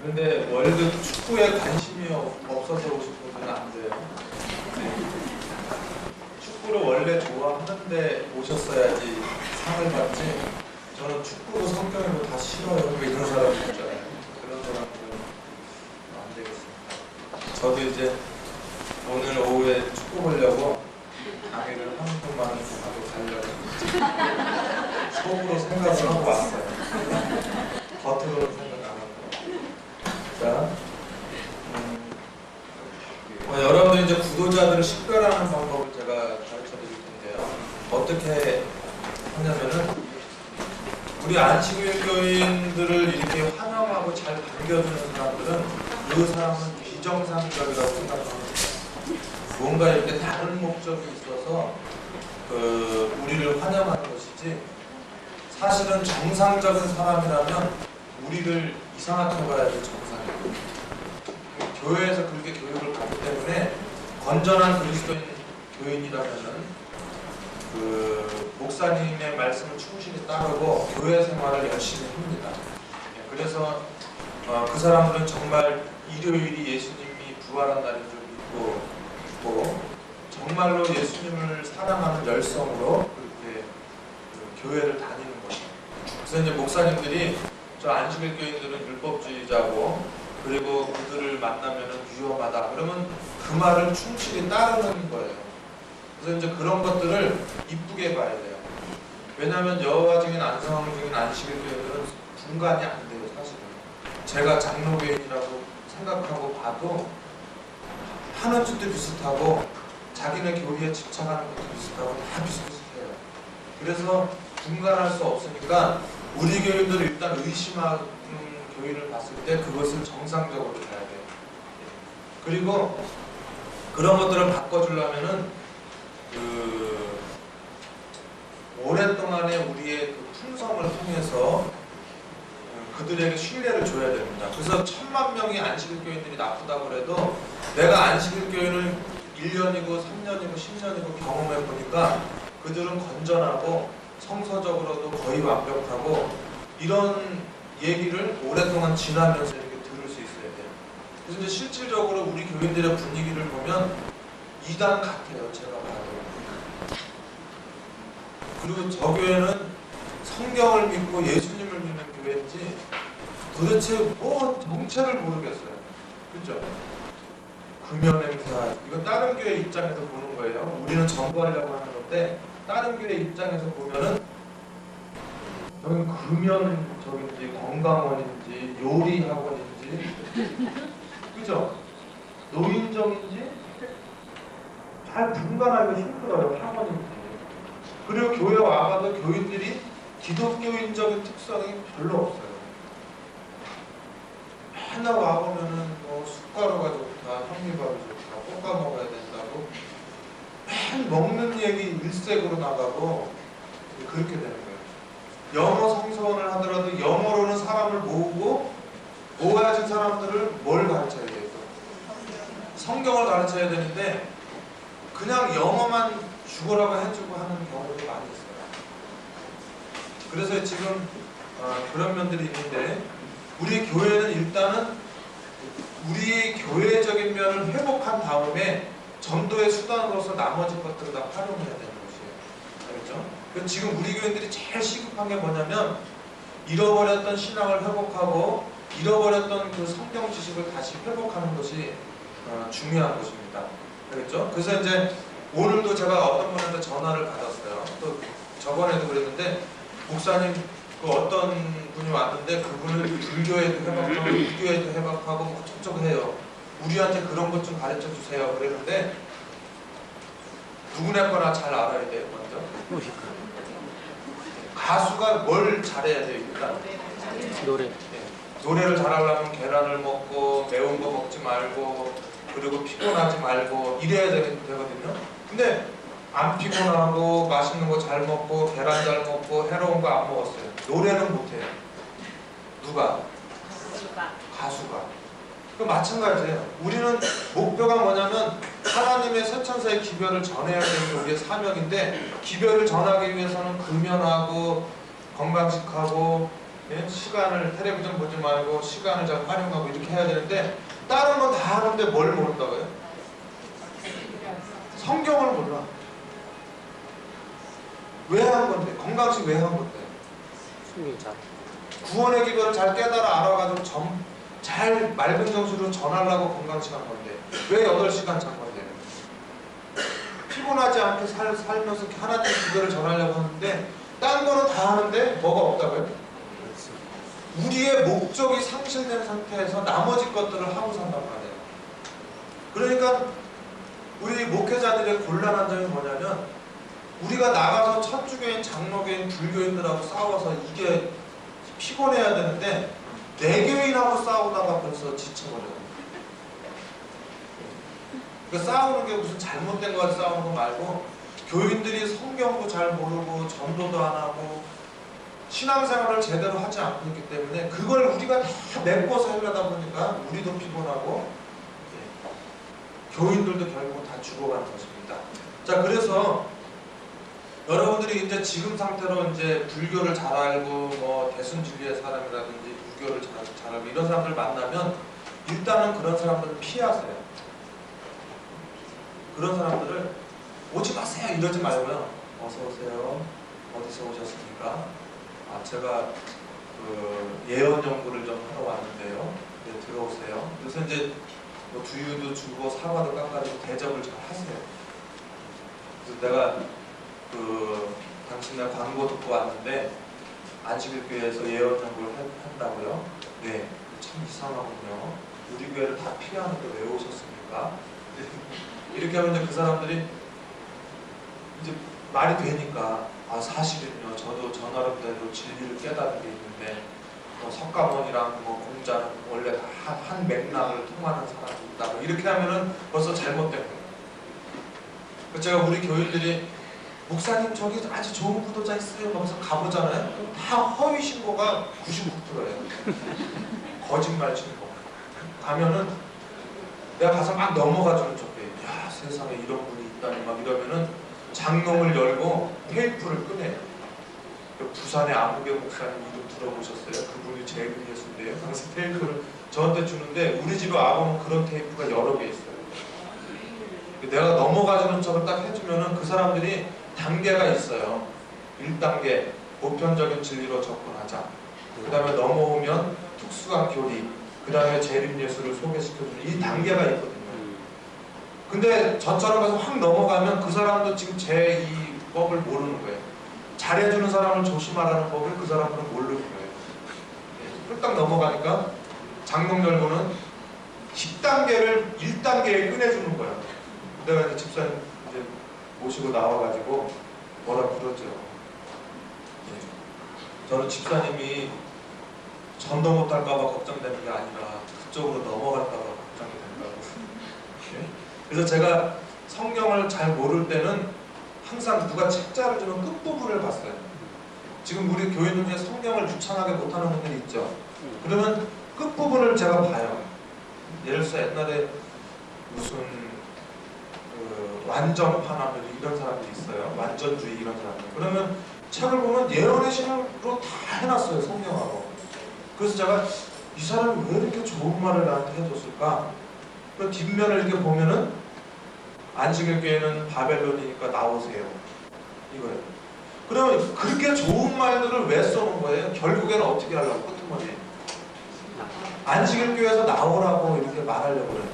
그런데 월드 축구에 관심이 없어서 오신 분들은 안 돼요. 네. 축구를 원래 좋아하는데 오셨어야지 상을 받지. 저는 축구도 성격으로 다 싫어요. 뭐 이런 사람 있잖아요. 그런 사람들은 안 되겠습니다. 저도 이제 오늘 오후에 축구 보려고 강의를 하는 동안은 좀 하고 가려고 속으로 생각을 하고 왔어요. 겉으로는 생각 안 하고. 자, 여러분들 이제 구도자들을 식별하는 방법을 제가 가르쳐 드릴 텐데요. 어떻게 하냐면은 우리 안식일 교인들을 이렇게 환영하고 잘 반겨주는 사람들은 그 사람은 비정상적이라고 생각합니다. 뭔가 이렇게 다른 목적이 있어서 우리를 환영하는 것이지, 사실은 정상적인 사람이라면 우리를 이상하게 봐야지 정상이에요. 교회에서 그렇게 교육을 받기 때문에 건전한 그리스도인 교인이라면은 목사님의 말씀을 충실히 따르고 교회 생활을 열심히 합니다. 그래서 그 사람들은 정말 일요일이 예수님이 부활한 날인 줄 믿고 정말로 예수님을 사랑하는 열성으로 그렇게 교회를 다니는 거죠. 그래서 이제 목사님들이 저 안식일 교인들은 율법주의자고 그리고 그들을 만나면 위험하다 그러면 그 말을 충실히 따르는 거예요. 그래서 이제 그런 것들을 이쁘게 봐야 돼요. 왜냐하면 여호와 증인, 안성 증인, 안식일 교인들은 분간이 안 돼요. 사실은 제가 장로교인이라고 생각하고 봐도 하는 짓도 비슷하고 자기네 교리에 집착하는 것도 비슷하고 다 비슷비슷해요. 그래서 분간할 수 없으니까 우리 교인들을 일단 의심하는 교인을 봤을 때 그것을 정상적으로 봐야 돼요. 그리고 그런 것들을 바꿔주려면은 오랫동안의 우리의 그 풍성을 통해서 그들에게 신뢰를 줘야 됩니다. 그래서 1000만 명의 안식일 교인들이 나쁘다고 해도 내가 안식일 교인을 1년이고 3년이고 10년이고 경험해 보니까 그들은 건전하고 성서적으로도 거의 완벽하고 이런 얘기를 오랫동안 지나면서 이렇게 들을 수 있어야 돼요. 그래서 이제 실질적으로 우리 교인들의 분위기를 보면 이단 같아요. 제가 봐도. 그리고 저 교회는 성경을 믿고 예수님을 믿는 교회인지 도대체 뭐 정체를 모르겠어요. 그죠? 금연 행사, 이건 다른 교회 입장에서 보는 거예요. 우리는 정부하려고 하는 건데 다른 교회 입장에서 보면은 여기 금연적인지 건강원인지 요리학원인지 그죠? 노인정인지 잘 분간하기 힘들어요. 학원인지. 그리고 교회 와봐도 교인들이 기독교인적인 특성이 별로 없어요. 맨날 와보면은 뭐 숟가루가 좋다, 현미밥이 좋다, 볶아 먹어야 된다고 맨 먹는 얘기 일색으로 나가고 그렇게 되는 거예요. 영어 성서원을 하더라도 영어로는 사람을 모으고 모아진 사람들을 뭘 가르쳐야 돼요? 성경을 가르쳐야 되는데 그냥 영어만 죽으라고 해주고 하는 경우도 많이 있어요. 그래서 지금 그런 면들이 있는데 우리 교회는 일단은 우리 교회적인 면을 회복한 다음에 전도의 수단으로서 나머지 것들을 다 활용해야 되는 것이에요. 알겠죠? 그래서 지금 우리 교인들이 제일 시급한 게 뭐냐면 잃어버렸던 신앙을 회복하고 잃어버렸던 그 성경 지식을 다시 회복하는 것이 중요한 것입니다. 알겠죠? 그래서 이제 오늘도 제가 어떤 분한테 전화를 받았어요. 또 저번에도 그랬는데 목사님 그 어떤 분이 왔는데 그분을 불교에도 회복하고 불교에도 회복하고 뭐 어쩌고 해요. 우리한테 그런 것 좀 가르쳐 주세요. 그랬는데 누구네 거나 잘 알아야 돼요. 먼저 가수가 뭘 잘해야 돼요. 일단 노래. 노래를 잘하려면 계란을 먹고 매운 거 먹지 말고 그리고 피곤하지 말고 이래야 되거든요. 근데 안 피곤하고 맛있는 거 잘 먹고 계란 잘 먹고 해로운 거 안 먹었어요. 노래는 못해요. 누가? 가수가. 그 마찬가지예요. 우리는 목표가 뭐냐면 하나님의 세천사의 기별을 전해야 되는 게 우리의 사명인데 기별을 전하기 위해서는 금연하고 건강식하고 예? 시간을 텔레비전 보지 말고 시간을 잘 활용하고 이렇게 해야 되는데 다른 건 다 하는데 뭘 모른다고요? 성경을 몰라. 왜 한 건데? 건강식 왜 한 건데? 구원의 기별을 잘 깨달아 알아가지고 잘 맑은 정수로 전하려고 건강식 한 건데 왜 8시간 잔 건데? 피곤하지 않게 살면서 하나님의 기별을 전하려고 하는데 딴 거는 다 하는데 뭐가 없다고요? 우리의 목적이 상실된 상태에서 나머지 것들을 하고 산단 말이에요. 그러니까 우리 목회자들의 곤란한 점이 뭐냐면 우리가 나가서 천주교인, 장로교인, 불교인들하고 싸워서 이게 피곤해야 되는데 내교인하고 싸우다가 벌써 지쳐버려요. 그러니까 싸우는 게 무슨 잘못된 거 가지고 싸우는 거 말고 교인들이 성경도 잘 모르고 전도도 안 하고 신앙생활을 제대로 하지 않고 있기 때문에 그걸 우리가 다 메꿔서 하려다 보니까 우리도 피곤하고 교인들도 결국 다 죽어가는 것입니다. 자, 그래서 여러분들이 이제 지금 상태로 이제 불교를 잘 알고 뭐 대순진리의 사람이라든지 무교를 잘 알고 이런 사람들 만나면 일단은 그런 사람들을 피하세요. 그런 사람들을 오지 마세요 이러지 말고요. 어서 오세요. 어디서 오셨습니까? 아, 제가 그 예언 연구를 좀 하러 왔는데요. 네, 들어오세요. 그래서 이제 뭐 두유도 주고 사과도 깎아주고 대접을 잘 하세요. 그래서 내가 그 당신네 광고 듣고 왔는데 안식일교회에서 예언 연구를 한다고요? 네, 참 이상하군요. 우리 교회를 다 피하는데 왜 오셨습니까? 이렇게 하면 이제 그 사람들이 이제 말이 되니까 아 사실은요 저도 저 나름대로 진리를 깨달은 게 있는데 석가모니랑 뭐 공자는 원래 한 맥락을 통하는 사람이다 뭐 이렇게 하면은 벌써 잘못된 거예요. 제가 우리 교인들이 목사님 저기 아주 좋은 구도자 있어요 하면서 가보잖아요. 다 허위 신고가 99%예요. 거짓말 신고. 가면은 내가 가서 막 넘어가주는 척해. 야 세상에 이런 분이 있다니 막 이러면은 장롱을 열고 테이프를 꺼내요. 부산의 아무개 목사님 이름 들어보셨어요? 그분이 제일 예수인데요. 당시 테이프를 저한테 주는데 우리 집에 와보면 그런 테이프가 여러 개 있어요. 내가 넘어가주는 척을 딱 해주면은 그 사람들이 단계가 있어요. 1단계 보편적인 진리로 접근하자. 그 다음에 넘어오면 특수한 교리, 그 다음에 재림예수를 소개시켜주는 이 단계가 있거든요. 근데 저처럼 가서 확 넘어가면 그 사람도 지금 제 이 법을 모르는 거예요. 잘해주는 사람을 조심하라는 법을 그 사람들은 모르는 거예요. 홀딱 넘어가니까 장롱 열고는 10단계를 1단계에 꺼내주는 거예요. 내가 이제 집사님 이제 모시고 나와가지고 뭐라 그러죠. 저는 집사님이 전도 못할까봐 걱정되는 게 아니라 그쪽으로 넘어갈까봐 걱정이 된다고. 그래서 제가 성경을 잘 모를 때는 항상 누가 책자를 주면 끝부분을 봤어요. 지금 우리 교인들 중에 성경을 유창하게 못하는 분들이 있죠. 그러면 끝부분을 제가 봐요. 예를 들어서 옛날에 무슨 완전파나 이런 사람들이 있어요. 완전주의 이런 사람들. 그러면 책을 보면 예언의 신으로 다 해놨어요. 성경하고. 그래서 제가 이 사람이 왜 이렇게 좋은 말을 나한테 해줬을까? 그 뒷면을 이렇게 보면은 안식일 교회는 바벨론이니까 나오세요. 이거예요. 그러면 그렇게 좋은 말들을 왜 써놓은 거예요? 결국에는 어떻게 하려고 끝머리에 안식일 교회에서 나오라고 이렇게 말하려고 그래요.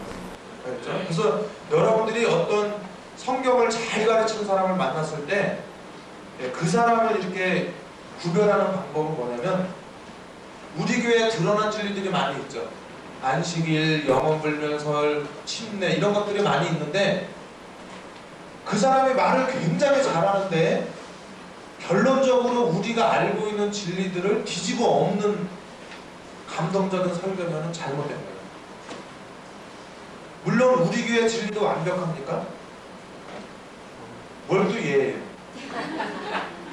그렇죠? 그래서 여러분들이 어떤 성경을 잘 가르치는 사람을 만났을 때 그 사람을 이렇게 구별하는 방법은 뭐냐면 우리 교회에 드러난 진리들이 많이 있죠. 안식일, 영혼불면설, 침례 이런 것들이 많이 있는데 그 사람이 말을 굉장히 잘하는데 결론적으로 우리가 알고 있는 진리들을 뒤집어 엎는 감동적인 설교면은 잘못된 거예요. 물론 우리 교회 진리도 완벽합니까? 뭘 또 예예요.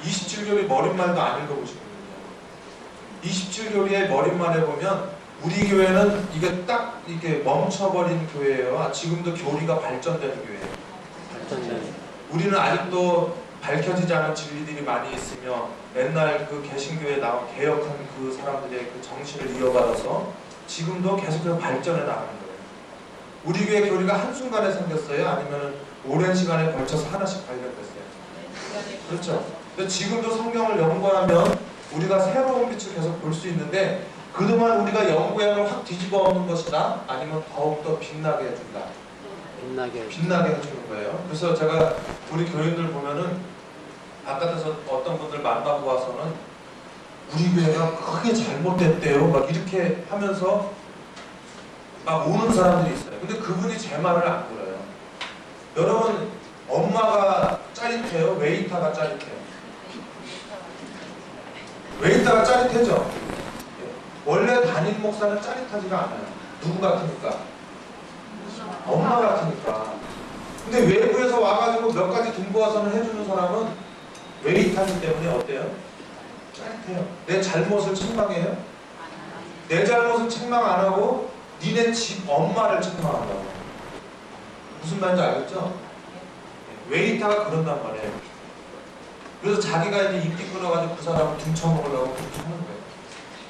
27교리 머릿말도 안 읽어보시거든요. 27교리의 머릿말에 보면 우리 교회는 이게 딱 이렇게 멈춰버린 교회예요. 지금도 교리가 발전되는 교회예요. 우리는 아직도 밝혀지지 않은 진리들이 많이 있으며 옛날 그 개신교에 나온 개혁한 그 사람들의 그 정신을 이어받아서 지금도 계속해서 발전해 나가는 거예요. 우리 교회 교리가 한순간에 생겼어요? 아니면 오랜 시간에 걸쳐서 하나씩 발견됐어요? 그렇죠. 근데 지금도 성경을 연구하면 우리가 새로운 빛을 계속 볼 수 있는데, 그동안 우리가 연구형을 확 뒤집어 엎는 것이다? 아니면 더욱더 빛나게 해준다? 빛나게 해주는 거예요. 그래서 제가 우리 교인들 보면은 바깥에서 어떤 분들 만나고 와서는 우리 교회가 크게 잘못됐대요 막 이렇게 하면서 막 오는 사람들이 있어요. 근데 그분이 제 말을 안 들어요. 여러분, 엄마가 짜릿해요? 웨이터가 짜릿해요? 웨이터가 짜릿해져. 원래 담임 목사는 짜릿하지가 않아요. 누구 같으니까? 엄마 같으니까. 근데 외부에서 와가지고 몇 가지 등보 와서는 해주는 사람은 웨이터이기 때문에 어때요? 짜릿해요. 내 잘못을 책망해요? 내 잘못은 책망 안 하고 니네 집 엄마를 책망한다고. 무슨 말인지 알겠죠? 웨이터가 그런단 말이에요. 그래서 자기가 이제 인기 끌어가지고 그 사람을 등쳐먹으려고 그렇게 하는 거예요.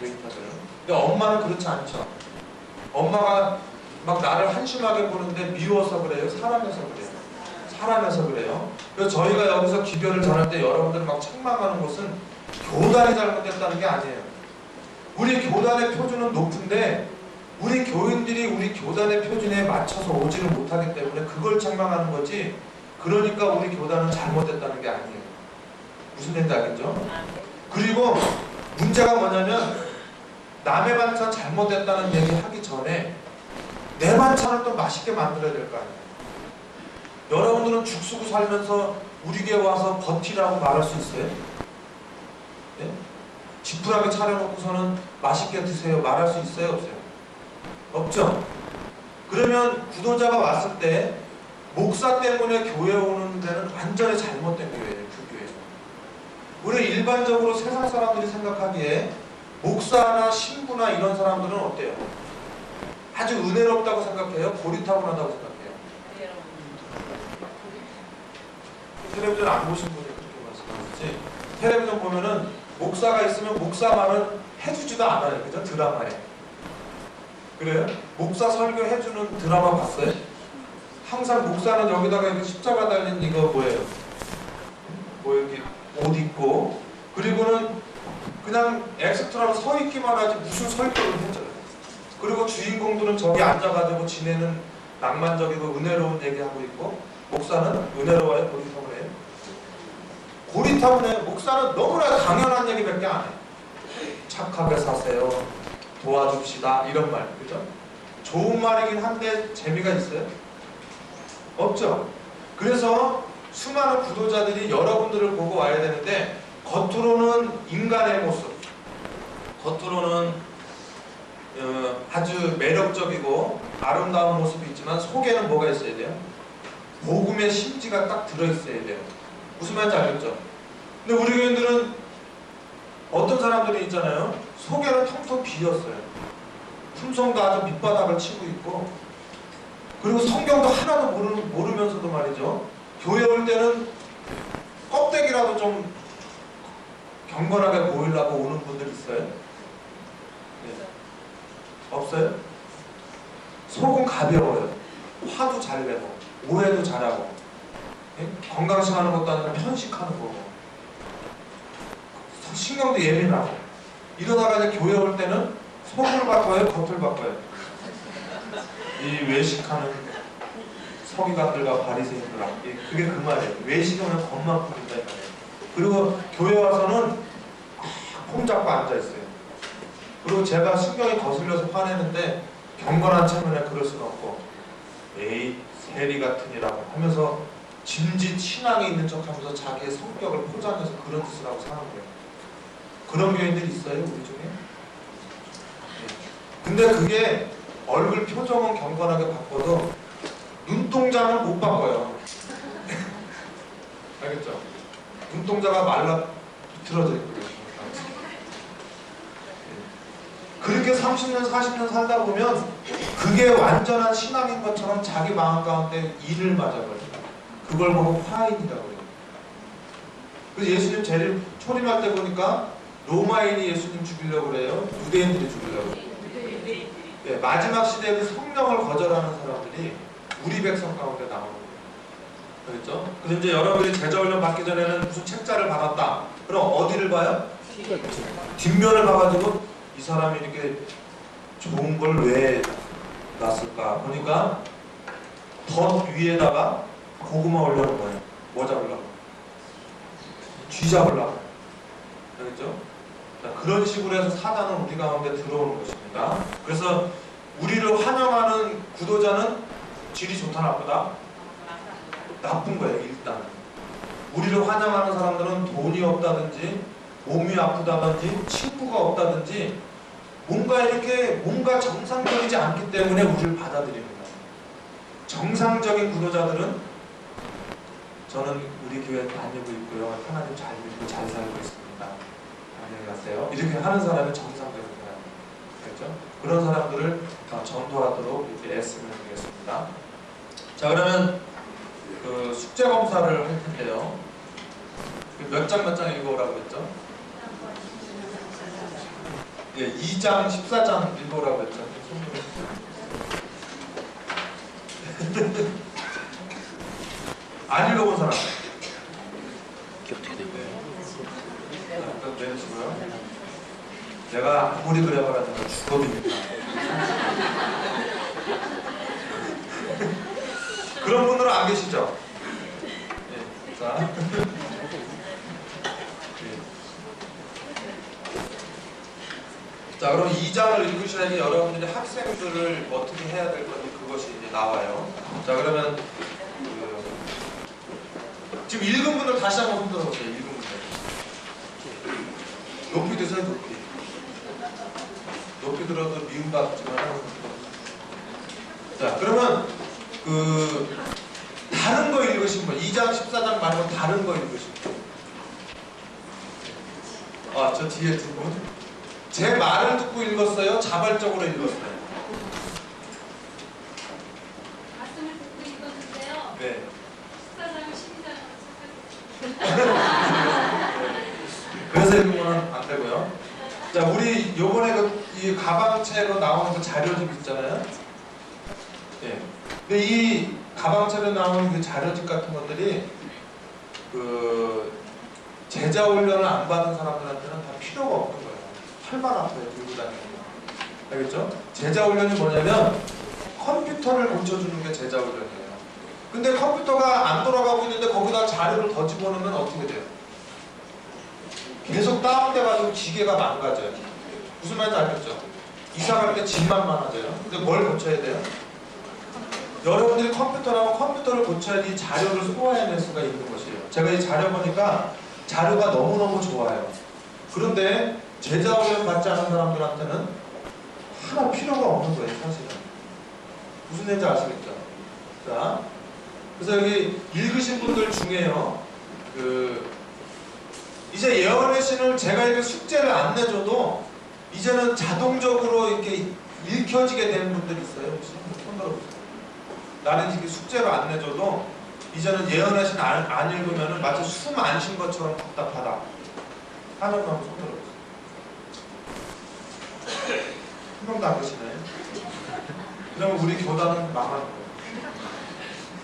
웨이터들은. 근데 엄마는 그렇지 않죠. 엄마가 막 나를 한심하게 보는데 미워서 그래요? 사랑해서 그래요? 사랑해서 그래요? 그래서 저희가 여기서 기별을 전할 때 여러분들을 막 책망하는 것은 교단이 잘못됐다는 게 아니에요. 우리 교단의 표준은 높은데 우리 교인들이 우리 교단의 표준에 맞춰서 오지를 못하기 때문에 그걸 책망하는 거지, 그러니까 우리 교단은 잘못됐다는 게 아니에요. 무슨 얘기인지 알겠죠? 그리고 문제가 뭐냐면 남의 반찬 잘못됐다는 얘기 하기 전에 내 반찬을 또 맛있게 만들어야 될 거 아니에요. 여러분들은 죽 쓰고 살면서 우리 교회 와서 버티라고 말할 수 있어요? 네? 지푸라기 차려놓고서는 맛있게 드세요 말할 수 있어요? 없어요? 없죠? 그러면 구도자가 왔을 때 목사 때문에 교회 오는 데는 완전히 잘못된 교회예요. 그 교회. 우리 일반적으로 세상 사람들이 생각하기에 목사나 신부나 이런 사람들은 어때요? 아주 은혜롭다고 생각해요? 고리타분하다고 생각해요? 텔레비전 안 보신 분이 그렇게 말씀하시지, 텔레비전 보면은 목사가 있으면 목사 말은 해주지도 않아요. 그죠? 드라마에. 그래요? 목사 설교해주는 드라마 봤어요? 항상 목사는 여기다가 이렇게 십자가 달린 이거 뭐예요? 뭐 이렇게 옷 입고, 그리고는 그냥 엑스트라로 서 있기만 하지 무슨 설교를 해줘요. 그리고 주인공들은 저기 앉아가지고 지내는 낭만적이고 은혜로운 얘기하고 있고, 목사는 은혜로워요? 고리타분해요? 고리타분해요. 목사는 너무나 당연한 얘기밖에 안 해요. 착하게 사세요, 도와줍시다, 이런 말. 그죠? 좋은 말이긴 한데 재미가 있어요? 없죠? 그래서 수많은 구도자들이 여러분들을 보고 와야 되는데, 겉으로는 인간의 모습, 겉으로는 아주 매력적이고 아름다운 모습이 있지만 속에는 뭐가 있어야 돼요? 복음의 심지가 딱 들어있어야 돼요. 무슨 말인지 알겠죠? 근데 우리 교인들은 어떤 사람들이 있잖아요. 속에는 텅텅 비었어요. 품성도 아주 밑바닥을 치고 있고, 그리고 성경도 하나도 모르면서도 말이죠, 교회 올 때는 껍데기라도 좀 경건하게 보이려고 오는 분들 있어요? 네. 없어요? 속은 가벼워요. 화도 잘 내고 오해도 잘하고, 네? 건강식하는 것도 아니라 편식하는 거고, 신경도 예민하고, 이러다가 이제 교회 올 때는 속을 바꿔요? 겉을 바꿔요? 이 외식하는 서기관들과 바리새인들아, 그게 그 말이에요. 외식하면 겉만 보인다 이 말이에요. 그리고 교회 와서는 폼 잡고 앉아있어요. 그리고 제가 신경이 거슬려서 화내는데 경건한 체면에 그럴 수는 없고, 에이 세리 같으니라고 하면서 짐짓 신앙이 있는 척하면서 자기의 성격을 포장해서 그런 짓을 하고 사는 거예요. 그런 교인들이 있어요, 우리 중에? 근데 그게 얼굴 표정은 경건하게 바꿔도 눈동자는 못 바꿔요. 알겠죠? 눈동자가 말라 비틀어져 있고요. 그렇게 30년, 40년 살다 보면 그게 완전한 신앙인 것처럼 자기 마음 가운데 이를 맞아버려요. 그걸 보고 화인이라고 해요. 그래서 예수님 재림 초림할 때 보니까 로마인이 예수님 죽이려고 그래요. 유대인들이 죽이려고 그래요. 예, 마지막 시대에는 성령을 거절하는 사람들이 우리 백성 가운데 나오는 거예요. 그렇죠? 그래서 이제 여러분이 제자훈련 받기 전에는 무슨 책자를 받았다. 그럼 어디를 봐요? 뒷면을 봐가지고 이 사람이 이렇게 좋은 걸 왜 놨을까 보니까 덧 위에다가 고구마 올려놓은 거예요. 뭐 잡으려고? 쥐 잡으려고. 알겠죠? 그런 식으로 해서 사단은 우리 가운데 들어오는 것입니다. 그래서 우리를 환영하는 구도자는 질이 좋다 나쁘다? 나쁜 거예요. 일단 우리를 환영하는 사람들은 돈이 없다든지 몸이 아프다든지 친구가 없다든지 뭔가 정상적이지 않기 때문에 우리를 받아들입니다. 정상적인 구도자들은 저는 우리 교회 다니고 있고요. 하나님 잘 믿고 잘 살고 있습니다. 안녕히 가세요. 이렇게 하는 사람이 정상적인 사람이에요. 그렇죠? 그런 사람들을 전도하도록 이렇게 애쓰면 되겠습니다. 자, 그러면 그 숙제 검사를 할 텐데요. 몇 장 읽어오라고 했죠? 예, 2장 14장 읽어오라고 했죠. 안 읽어본 사람? 내주시고요. 내가 아무리 그래봐라 내가 죽어드립니다. 그런 분들은 안 계시죠? 네. 자. 자, 그럼 2장을 읽으셔야지 여러분들이 학생들을 어떻게 해야 될 건지 그것이 이제 나와요. 자, 그러면 지금 읽은 분들 다시 한번 손 들어보세요. 읽은 분들. 높이 드세요, 높이. 높이 들어도 미움받지만 하는 분들. 자, 그러면 다른 거 읽으신 분, 2장 14장 말고 다른 거 읽으신 분. 아, 저 뒤에 두 분. 제 말을 듣고 읽었어요? 자발적으로 읽었어요? 말씀을 듣고 읽었는데요. 네. 14장 12장 그래서 읽으면 안 되고요. 자, 우리 요번에 이 가방채로 나오는 그 자료집 있잖아요. 네. 근데 이 가방채로 나오는 그 자료집 같은 것들이 제자 훈련을 안 받은 사람들한테는 다 필요가 없는 거예요. 팔만 아파요, 들고 다니는 거. 알겠죠? 제자 훈련이 뭐냐면 컴퓨터를 고쳐주는 게 제자 훈련이에요. 근데 컴퓨터가 안 돌아가고 있는데 거기다 자료를 더 집어넣으면 어떻게 돼요? 계속 다운돼가지고 기계가 망가져요. 무슨 말인지 알겠죠? 이사 갈 때 짐만 많아져요. 근데 뭘 고쳐야 돼요? 여러분들이 컴퓨터라면 컴퓨터를 고쳐야지 자료를 소화해낼 수가 있는 것이에요. 제가 이 자료 보니까 자료가 너무너무 좋아요. 그런데 제자 훈련 받지 않은 사람들한테는 하나 필요가 없는 거예요, 사실은. 무슨 얘기인지 아시겠죠? 자, 그래서 여기 읽으신 분들 중에요, 이제 예언의 신을 제가 이렇게 숙제를 안 내줘도 이제는 자동적으로 이렇게 읽혀지게 되는 분들이 있어요. 혹시 손 들어보세요. 나는 이렇게 숙제를 안 내줘도 이제는 예언의 신 안 읽으면 마치 숨 안 쉰 것처럼 답답하다 하는 분 한번 손 들어보세요. 한 명도 안 계시네. 그러면 우리 교단은 망하는 거예요.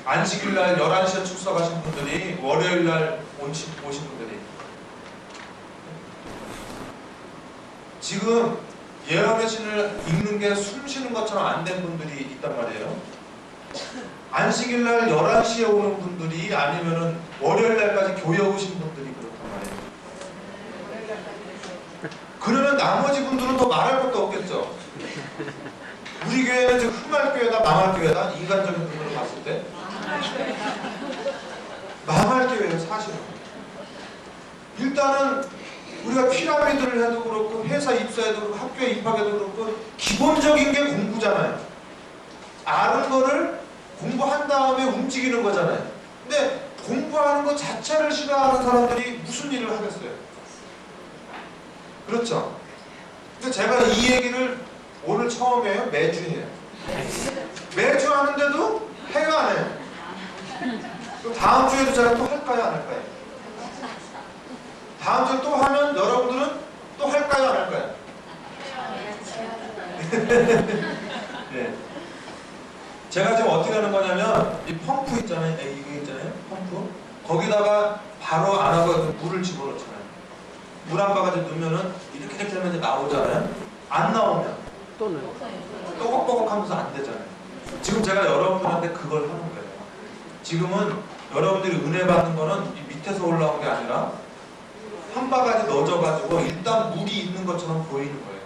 안식일날 11시에 출석하신 분들이 월요일날 오신 분들이 지금 예언의 신을 읽는 게 숨 쉬는 것처럼 안 된 분들이 있단 말이에요. 안식일날 11시에 오는 분들이 아니면은 월요일날까지 교회 오신 분들이 그렇단 말이에요. 그러면 나머지 분들은 더 말할 것도 없겠죠. 우리 교회는 지금 흥할 교회다 망할 교회다? 인간적인 눈으로 봤을 때 망할 교회예요, 사실은. 일단은 우리가 피라미드를 해도 그렇고 회사 입사해도 그렇고 학교에 입학해도 그렇고 기본적인 게 공부잖아요. 아는 거를 공부한 다음에 움직이는 거잖아요. 근데 공부하는 것 자체를 싫어하는 사람들이 무슨 일을 하겠어요? 그렇죠? 근데 제가 이 얘기를 오늘 처음 해요? 매주 해요. 매주 하는데도 해가 안 해요. 그럼 다음 주에도 제가 또 할까요? 안 할까요? 다음 주에 또 하면 여러분들은 또 할까요, 안 할까요? 네. 제가 지금 어떻게 하는 거냐면 이 펌프 있잖아요. 이거 있잖아요. 펌프. 거기다가 바로 안 하고 물을 집어넣잖아요. 물 한 바가지 넣으면은 이렇게 하면 이제 나오잖아요. 안 나오면 또는 뽀걱뽀걱하면서 안 되잖아요. 지금 제가 여러분들한테 그걸 하는 거예요. 지금은 여러분들이 은혜 받는 거는 이 밑에서 올라온 게 아니라 한 바가지 넣어줘가지고 일단 물이 있는 것처럼 보이는 거예요.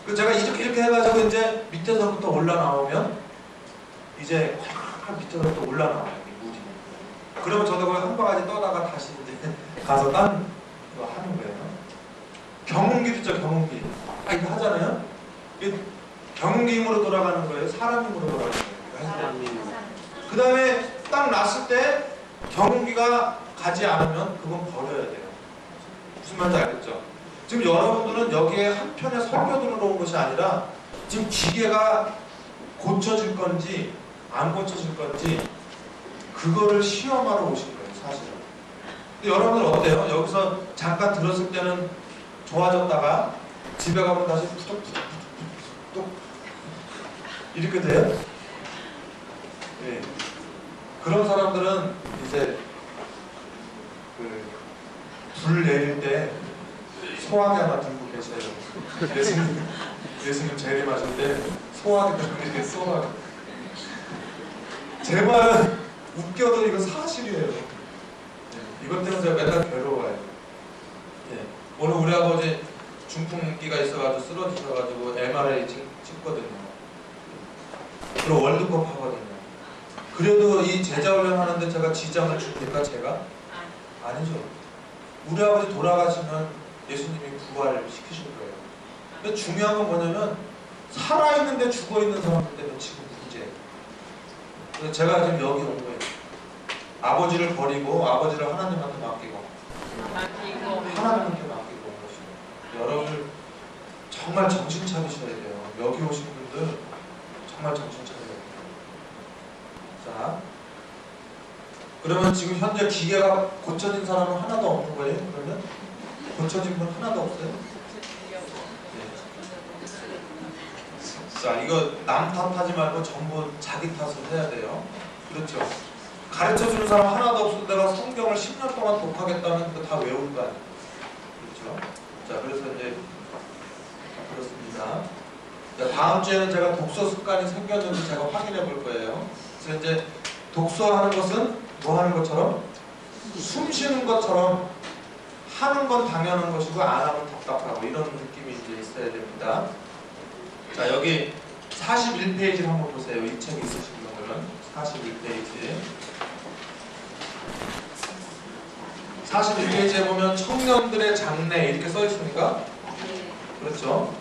그 제가 이렇게 해가지고 이제 밑에서부터 올라 나오면 이제 확 밑에서부터 올라 나와요. 이 물이. 그러면 저도 그걸 한 바가지 떠다가 다시 이제 가서 딴 거 하는 거예요. 경운기 있죠, 경운기. 이거 하잖아요. 경운기 힘으로 돌아가는 거예요. 사람 힘으로 돌아가는 거예요. 사람이 그 다음에 딱 났을 때 경운기가 가지 않으면 그건 버려야 돼요. 무슨 말인지 알겠죠? 지금 여러분들은 여기에 한편에 설교 들으러 온 것이 아니라 지금 기계가 고쳐질 건지 안 고쳐질 건지 그거를 시험하러 오신 거예요, 사실은. 근데 여러분들 어때요? 여기서 잠깐 들었을 때는 좋아졌다가 집에 가면 다시 뚝뚝뚝뚝뚝 이렇게 돼요? 네. 그런 사람들은 이제 불 내릴 때 소화기 하나 들고 계셔요. 예수님 재림하실 때 소화기 들고 이렇게 소화기. 제 말은 웃겨도 이거 사실이에요. 네. 이것 때문에 제가 맨날 괴로워요. 네. 오늘 우리 아버지 중풍기가 있어가지고 쓰러지셔가지고 MRI 찍거든요. 그리고 월드컵 하거든요. 그래도 이 제자 훈련하는데 제가 지장을 줍니까 제가? 아니죠. 우리 아버지 돌아가시면 예수님이 부활시키실 거예요. 근데 중요한 건 뭐냐면 살아있는데 죽어있는 사람들 때문에 지금 문제예요. 그래서 제가 지금 여기 온 거예요. 아버지를 버리고 아버지를 하나님한테 맡기고 하나님한테 맡기고 온 것이에요. 여러분들 정말 정신 차리셔야 돼요. 여기 오신 분들 정말 정신 차려야 돼요. 자, 그러면 지금 현재 기계가 고쳐진 사람은 하나도 없는 거예요? 그러면? 고쳐진 분 하나도 없어요? 네. 자, 이거 남 탓하지 말고 전부 자기 탓을 해야 돼요. 그렇죠? 가르쳐주는 사람 하나도 없어도 내가 성경을 10년 동안 독하겠다면 그거 다 외울 거 아니에요? 그렇죠? 자, 그래서 이제 그렇습니다. 자, 다음 주에는 제가 독서 습관이 생겼는지 제가 확인해 볼 거예요. 그래서 이제 독서하는 것은 뭐 하는 것처럼? 숨 쉬는 것처럼 하는 건 당연한 것이고 안 하면 답답하고 이런 느낌이 이제 있어야 됩니다. 자, 여기 41페이지를 한번 보세요. 이 책 있으신 분들은 41페이지. 41페이지에 보면 청년들의 장래 이렇게 써 있습니까? 그렇죠?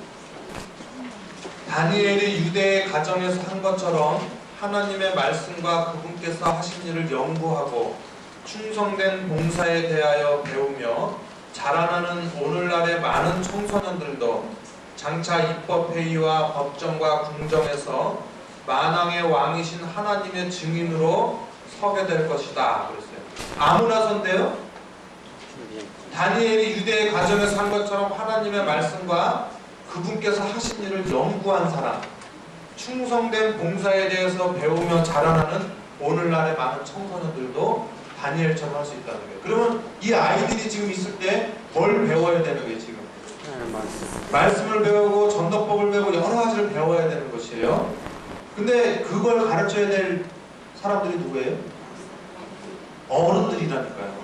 다니엘이 유대의 가정에서 한 것처럼 하나님의 말씀과 그분께서 하신 일을 연구하고 충성된 봉사에 대하여 배우며 자라나는 오늘날의 많은 청소년들도 장차 입법회의와 법정과 궁정에서 만왕의 왕이신 하나님의 증인으로 서게 될 것이다. 그랬어요. 아무나 선대요? 다니엘이 유대의 가정에서 한 것처럼 하나님의 말씀과 그분께서 하신 일을 연구한 사람, 충성된 봉사에 대해서 배우며 자라나는 오늘날의 많은 청소년들도 다니엘처럼 할 수 있다는 거예요. 그러면 이 아이들이 지금 있을 때 뭘 배워야 되는 거예요, 지금? 말씀을 배우고 전도법을 배우고 여러 가지를 배워야 되는 것이에요. 근데 그걸 가르쳐야 될 사람들이 누구예요? 어른들이라니까요.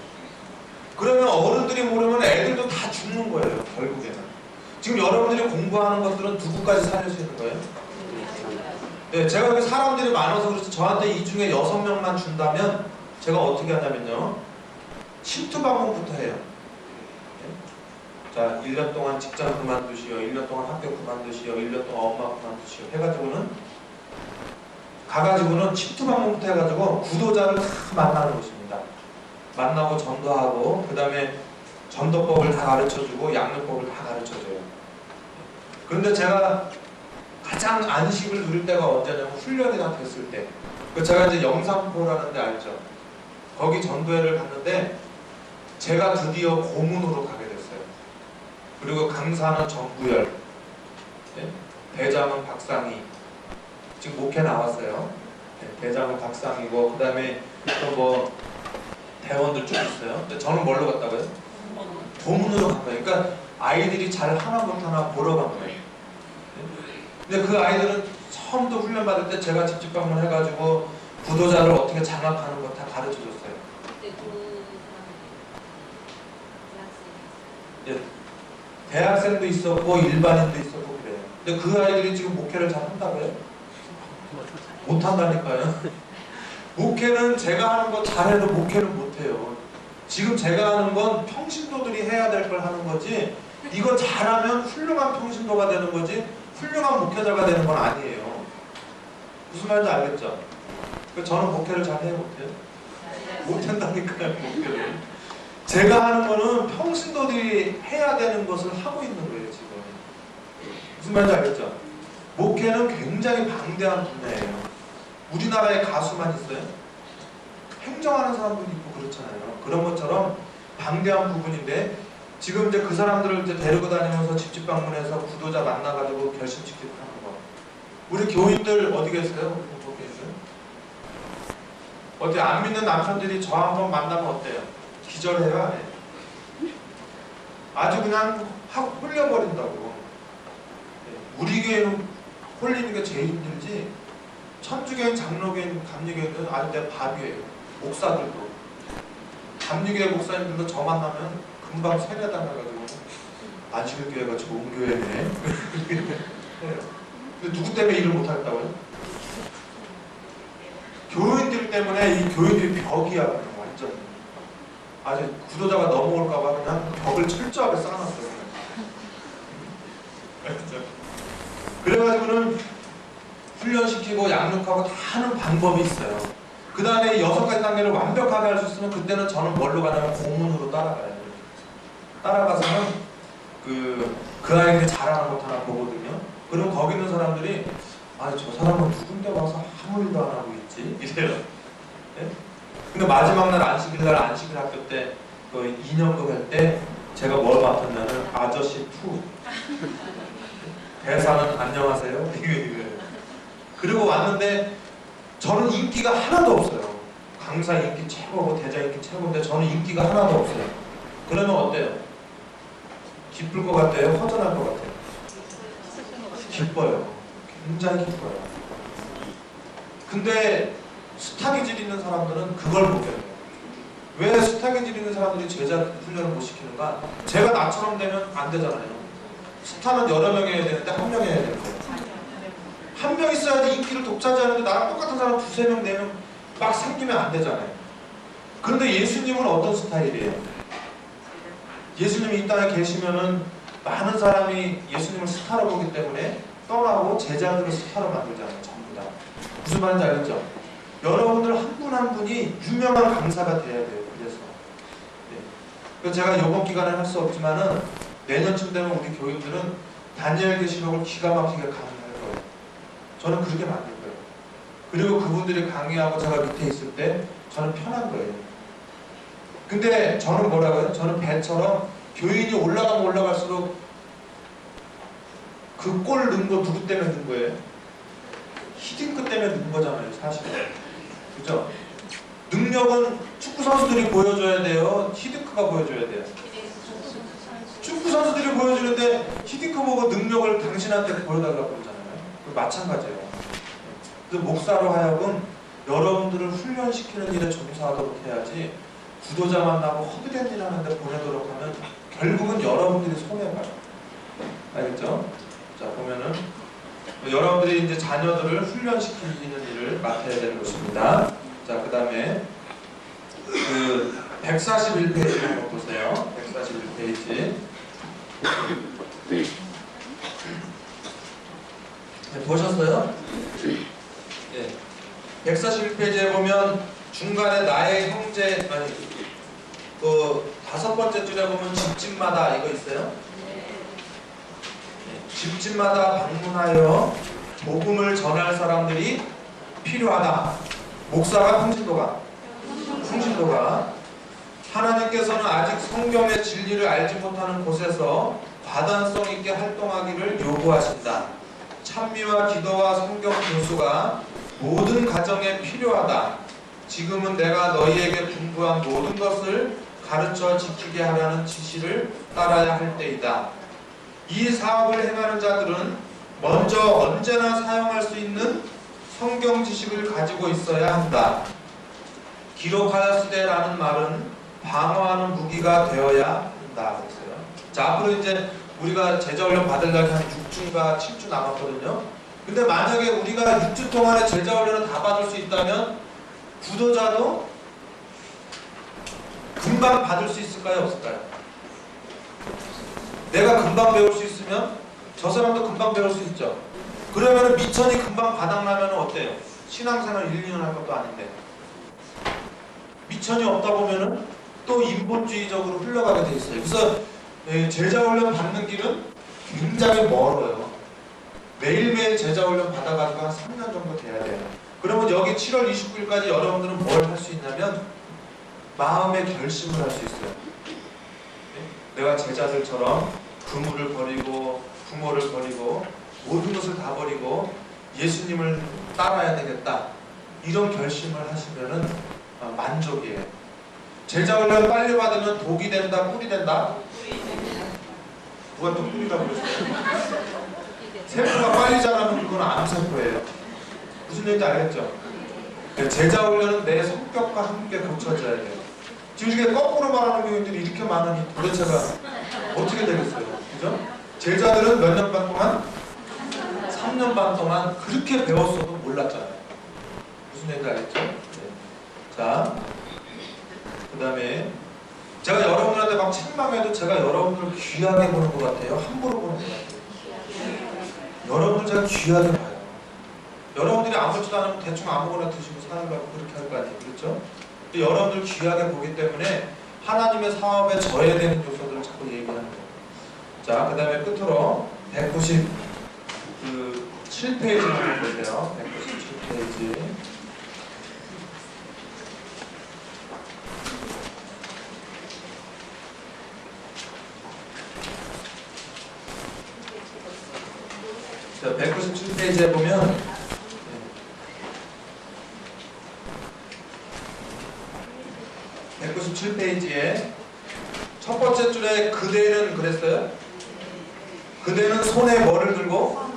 그러면 어른들이 모르면 애들도 다 죽는 거예요, 결국에는. 지금 여러분들이 공부하는 것들은 누구까지 살릴 수 있는 거예요? 네, 제가 여기 사람들이 많아서 그렇지 저한테 이 중에 6명만 준다면 제가 어떻게 하냐면요. 침투 방법부터 해요. 자, 1년 동안 직장 그만두시오, 1년 동안 학교 그만두시오, 1년 동안 엄마 그만두시오 해가지고는 가가지고는 침투 방법부터 해가지고 구도자를 다 만나는 것입니다. 만나고 전도하고 그 다음에 전도법을 다 가르쳐주고 양육법을 다 가르쳐줘요. 그런데 제가 가장 안식을 누릴 때가 언제냐면 훈련이 다 됐을 때. 그 제가 이제 영산포라는 데 알죠? 거기 전도회를 갔는데 제가 드디어 고문으로 가게 됐어요. 그리고 강사는 정구열, 네? 대장은 박상희. 지금 목회 나왔어요. 네, 대장은 박상희고 그 다음에 또 뭐 대원들 쭉 있어요. 근데 저는 뭘로 갔다고요? 고문으로 간 거예요. 그러니까 아이들이 잘 하나 못하나 보러 간 거예요. 네? 근데 그 아이들은 처음부터 훈련 받을 때 제가 직접 방문해가지고 구도자를 어떻게 장악하는 거 다 가르쳐 줬어요. 그때 그 예, 대학생도 있었고 일반인도 있었고 그래요. 근데 그 아이들이 지금 목회를 잘 한다고요? 못 한다니까요. 목회는 제가 하는 거 잘해도 목회는 못 해요. 지금 제가 하는 건 평신도들이 해야 될 걸 하는 거지, 이거 잘하면 훌륭한 평신도가 되는 거지 훌륭한 목회자가 되는 건 아니에요. 무슨 말인지 알겠죠? 저는 목회를 잘해요, 못해요? 못한다니까요, 목회를. 제가 하는 거는 평신도들이 해야 되는 것을 하고 있는 거예요, 지금. 무슨 말인지 알겠죠? 목회는 굉장히 방대한 분야예요. 우리나라에 가수만 있어요? 행정하는 사람들이 있고 그렇잖아요. 그런 것처럼 방대한 부분인데, 지금 이제 그 사람들을 이제 데리고 다니면서 집집 방문해서 구도자 만나가지고 결심시키고 하는 거. 우리 교인들 어디 계세요? 거기 계세요? 어디 안 믿는 남편들이 저 한번 만나면 어때요? 기절해요, 안 해요? 아주 그냥 확 홀려버린다고. 우리 교회는 홀리는 게 제일 힘들지, 천주교인, 장로교인, 감리교인은 아주 내 밥이에요. 목사들도. 감리교회 목사님들도 저 만나면 금방 세뇌당해가지고 안식일교회가 좋은 교회네. 근데 누구 때문에 일을 못하겠다고요? 교인들 때문에. 이 교인들이 벽이야, 그냥 완전. 아주 구도자가 넘어올까봐 그냥 벽을 철저하게 쌓아놨어요. 그래가지고는 훈련시키고 양육하고 다 하는 방법이 있어요. 그 다음에 6가지 단계를 완벽하게 할 수 있으면 그때는 저는 뭘로 가냐면 고문으로 따라가요. 따라가서는 그 아이들이 잘하는 것 하나 보거든요. 그럼 거기 있는 사람들이 저 사람은 누군데 와서 아무 일도 안 하고 있지? 이래요. 네? 근데 마지막 날 안식일 학교 때 그 2년급 할 때 제가 뭘 맡았냐면 아저씨 2. 대사는 안녕하세요. 그리고 왔는데 저는 인기가 하나도 없어요. 강사 인기 최고고 대자 인기 최고인데 저는 인기가 하나도 없어요. 그러면 어때요? 기쁠 것 같아요? 허전할 것 같아요? 기뻐요. 굉장히 기뻐요. 근데 수탁이질 있는 사람들은 그걸 못 해요. 왜 수탁이질 있는 사람들이 제자 훈련을 못 시키는가? 제가 나처럼 되면 안 되잖아요. 스타는 여러 명이 해야 되는데 한 명이 해야 되는 거예요. 한 명 있어야지 인기를 독차지하는데 나랑 똑같은 사람 2, 3명, 4명 막 생기면 안 되잖아요. 그런데 예수님은 어떤 스타일이에요? 예수님이 이 땅에 계시면은 많은 사람이 예수님을 스타로 보기 때문에 떠나고 제자들을 스타로 만들잖아요. 전부 다. 무슨 말인지 알겠죠? 여러분들 한 분 한 분이 유명한 강사가 돼야 돼요. 그래서 제가 이번 기간에 할 수 없지만은 내년쯤 되면 우리 교인들은 다니엘 계시록을 기가 막히게 강의할 거예요. 저는 그렇게 만들 거예요. 그리고 그분들이 강의하고 제가 밑에 있을 때 저는 편한 거예요. 근데 저는 뭐라고요? 저는 배처럼 교인이 올라가면 올라갈수록 그 골 넣은 거 누구 때문에 넣은 거예요? 히딩크 때문에 넣은 거잖아요, 사실은. 그죠? 능력은 축구 선수들이 보여줘야 돼요? 히딩크가 보여줘야 돼요? 축구 선수들이 보여주는데 히딩크 보고 능력을 당신한테 보여달라고 그러잖아요. 마찬가지예요. 그래서 목사로 하여금 여러분들을 훈련시키는 일에 종사하도록 해야지, 구도자 만나고 허드렛 일 하는데 보내도록 하면 결국은 여러분들이 손해봐요. 알겠죠? 자, 보면은 여러분들이 이제 자녀들을 훈련시키는 일을 맡아야 되는 것입니다. 자, 그 다음에 그 141페이지 한번 보세요. 141페이지. 네, 보셨어요? 네. 141페이지에 보면 중간에 나의 형제, 아니, 그 5번째 줄에 보면 집집마다 이거 있어요? 네. 집집마다 방문하여 복음을 전할 사람들이 필요하다. 목사가, 성신도가 하나님께서는 아직 성경의 진리를 알지 못하는 곳에서 과단성 있게 활동하기를 요구하신다. 찬미와 기도와 성경 교수가 모든 가정에 필요하다. 지금은 내가 너희에게 분부한 모든 것을 가르쳐 지키게 하라는 지시를 따라야 할 때이다. 이 사업을 행하는 자들은 먼저 언제나 사용할 수 있는 성경 지식을 가지고 있어야 한다. 기록하였으되라는 말은 방어하는 무기가 되어야 한다. 그랬어요. 자, 앞으로 이제 우리가 제자훈련 받으려면 한 6주인가 7주 남았거든요. 근데 만약에 우리가 6주 동안에 제자훈련을 다 받을 수 있다면 구도자도 금방 받을 수 있을까요? 없을까요? 내가 금방 배울 수 있으면 저 사람도 금방 배울 수 있죠. 그러면 미천이 금방 바닥나면 어때요? 신앙생활 1, 2년 할 것도 아닌데. 미천이 없다 보면은 또 인본주의적으로 흘러가게 돼 있어요. 그래서 제자훈련 받는 길은 굉장히 멀어요. 매일매일 제자훈련 받아가지고 한 3년 정도 돼야 돼요. 그러면 여기 7월 29일까지 여러분들은 뭘 할 수 있냐면 마음의 결심을 할 수 있어요. 내가 제자들처럼 그물을 버리고 부모를 버리고 모든 것을 다 버리고 예수님을 따라야 되겠다. 이런 결심을 하시면은 만족이에요. 제자훈련 빨리 받으면 독이 된다, 꿀이 된다? 누가 또 꿀이라고 그랬어요? 세포가 빨리 자라면 그건 암세포예요. 무슨 얘기인지 알겠죠? 제자훈련은 내 성격과 함께 고쳐져야 돼요. 지금 이게 거꾸로 말하는 교인들이 이렇게 많으니 도대체가 어떻게 되겠어요? 그죠? 제자들은 몇 년 반 동안? 3년 반 동안 그렇게 배웠어도 몰랐잖아요. 무슨 얘기인지 알겠죠? 네. 자, 그 다음에 제가 여러분들한테 막 책망해도 제가 여러분들을 귀하게 보는 것 같아요? 함부로 보는 것 같아요? 여러분들 제가 귀하게 봐요. 여러분들이 아무렇지도 않으면 대충 아무거나 드시고 사는 거고 그렇게 할 거 아니에요? 그렇죠? 여러분들 귀하게 보기 때문에 하나님의 사업에 저해되는 요소들을 자꾸 얘기하는 거예요. 자, 그 다음에 끝으로 197페이지를 한번 보세요. 197페이지. 자, 197페이지에 보면 197페이지에 첫 번째 줄에 그대는 그랬어요? 그대는 손에 뭐를 들고?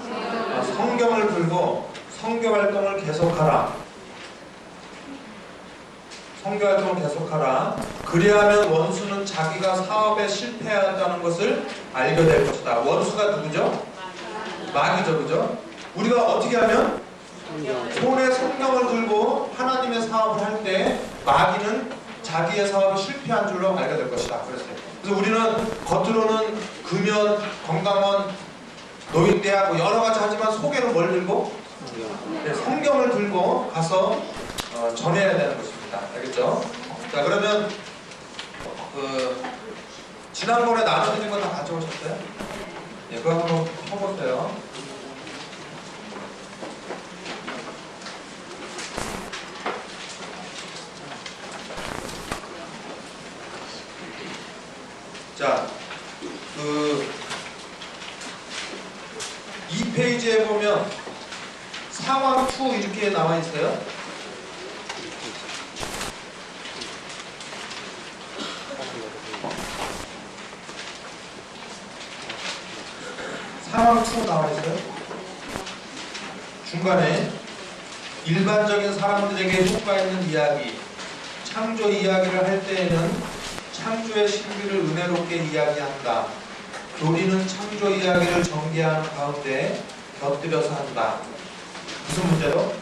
성경을 들고 선교활동을 계속하라. 선교활동을 계속하라. 그리하면 원수는 자기가 사업에 실패하였다는 것을 알게 될 것이다. 원수가 누구죠? 마귀죠. 그죠? 우리가 어떻게 하면? 손에 성경을 들고 하나님의 사업을 할 때 마귀는 자기의 사업이 실패한 줄로 알게 될 것이다. 그랬어요. 그래서 우리는 겉으로는 금연, 건강원, 노인대학 여러 가지 하지만 속에는 뭘 들고? 네, 성경을 들고 가서 전해야 되는 것입니다. 알겠죠? 자, 그러면 지난번에 나눠드린 거 다 가져오셨어요? 네, 그거 한번 펴보세요. 자, 2페이지에 보면 상황 2 이렇게 나와 있어요. 상황 2 나와 있어요. 중간에 일반적인 사람들에게 효과 있는 이야기, 창조 이야기를 할 때에는 창조의 신비를 은혜롭게 이야기한다. 교리는 창조 이야기를 전개하는 가운데 곁들여서 한다. 무슨 문제로?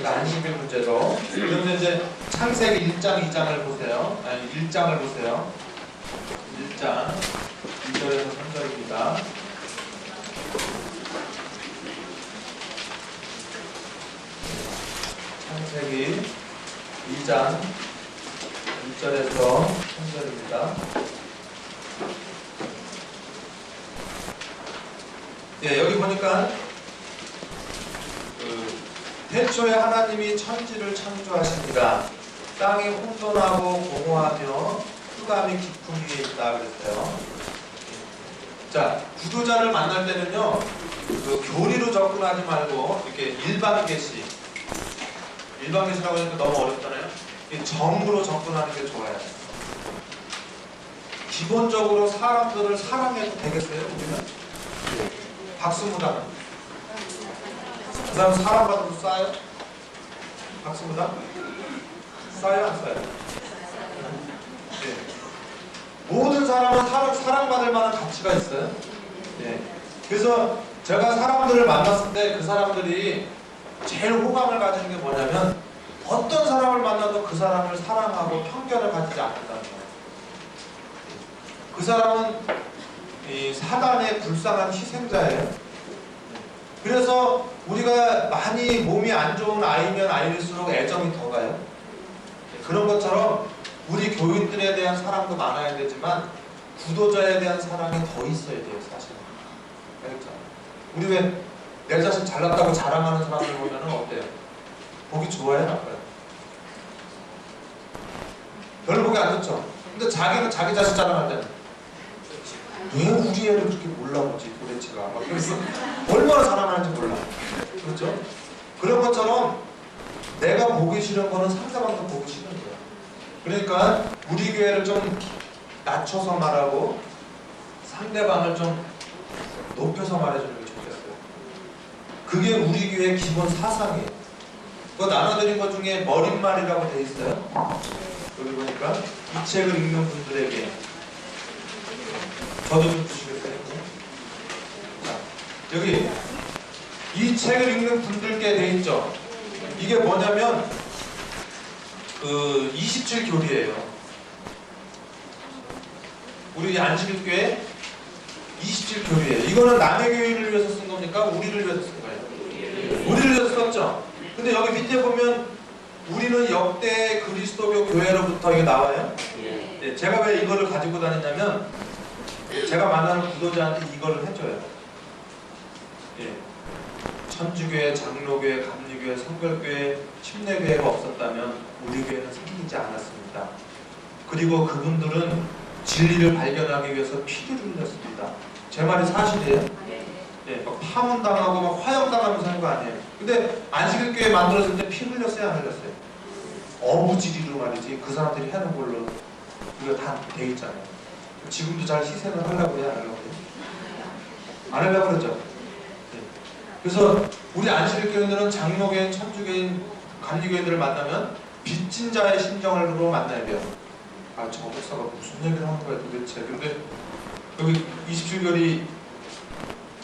안식일 문제로. 그런데 이제 창세기 1장, 2장을 보세요. 아니, 1장을 보세요. 1장 2절에서 3절입니다. 창세기 2장 1절에서 3절입니다. 예, 여기 보니까 태초에 하나님이 천지를 창조하십니다. 땅이 혼돈하고 공허하며 흑암이 깊은 위에 있다 그랬어요. 자, 구도자를 만날 때는요, 그 교리로 접근하지 말고 이렇게 일반 계시라고 하니까 너무 어렵잖아요. 이 정으로 접근하는 게 좋아요. 기본적으로 사람들을 사랑해도 되겠어요, 우리는? 박수무당. 그 사람 사랑받아도 싸요? 박수무당? 싸요, 안 싸요? 네. 모든 사람은 사랑받을 만한 가치가 있어요. 네. 그래서 제가 사람들을 만났을 때 그 사람들이 제일 호감을 가지는 게 뭐냐면 어떤 사람을 만나도 그 사람을 사랑하고 편견을 가지지 않는다는 거예요. 그 사람은 이 사단의 불쌍한 희생자예요. 그래서 우리가 많이 몸이 안 좋은 아이면 아이일수록 애정이 더 가요. 그런 것처럼 우리 교인들에 대한 사랑도 많아야 되지만 구도자에 대한 사랑이 더 있어야 돼요, 사실은. 알겠죠? 우리 왜 내 자식 잘났다고 자랑하는 사람들 보면 어때요? 보기 좋아요, 나빠요? 별로 보기 안 좋죠? 근데 자기는 자기 자식 자랑하잖아요. 왜 우리 애를 그렇게 몰라보지 도대체가? 막 그래서 얼마나 사랑하는지 몰라. 그렇죠? 그런 것처럼 내가 보기 싫은 거는 상대방도 보기 싫은 거야. 그러니까 우리 교회를 좀 낮춰서 말하고 상대방을 좀 높여서 말해주는 게 좋겠어요. 그게 우리 교회의 기본 사상이에요. 그거 나눠드린 것 중에 머릿말이라고 돼 있어요. 여기 보니까 이 책을 읽는 분들에게 저도 좀 주시겠어요? 자, 여기 이 책을 읽는 분들께 돼 있죠. 이게 뭐냐면 그 27교리예요. 우리 안식일교회 27교리예요. 이거는 남의 교회를 위해서 쓴 겁니까? 우리를 위해서 쓴 거예요? 우리를 위해서 썼죠. 근데 여기 밑에 보면 우리는 역대 그리스도교 교회로부터 이게 나와요. 네, 제가 왜 이거를 가지고 다니냐면 제가 만나는 구도자한테 이거를 해줘요. 예. 천주교회, 장로교회, 감리교회, 성결교회, 침례교회가 없었다면 우리 교회는 생기지 않았습니다. 그리고 그분들은 진리를 발견하기 위해서 피를 흘렸습니다. 제 말이 사실이에요? 예, 막 파문당하고 막 화형당하면서 하는 거 아니에요. 근데 안식일교회 만들어질 때 피 흘렸어요, 안 흘렸어요? 어부지리로 말이지. 그 사람들이 하는 걸로 이거 다 돼 있잖아요. 지금도 잘 희생을 하려고 해야 하려고 해요? 안 하려고 그러죠? 네. 그래서 우리 안식일교인들은 장로교인, 천주교인, 감리교인들을 만나면 빚진 자의 심정으로 만나야 돼요. 아, 저 목사가 무슨 얘기를 하는 거야 도대체. 근데 여기 27교리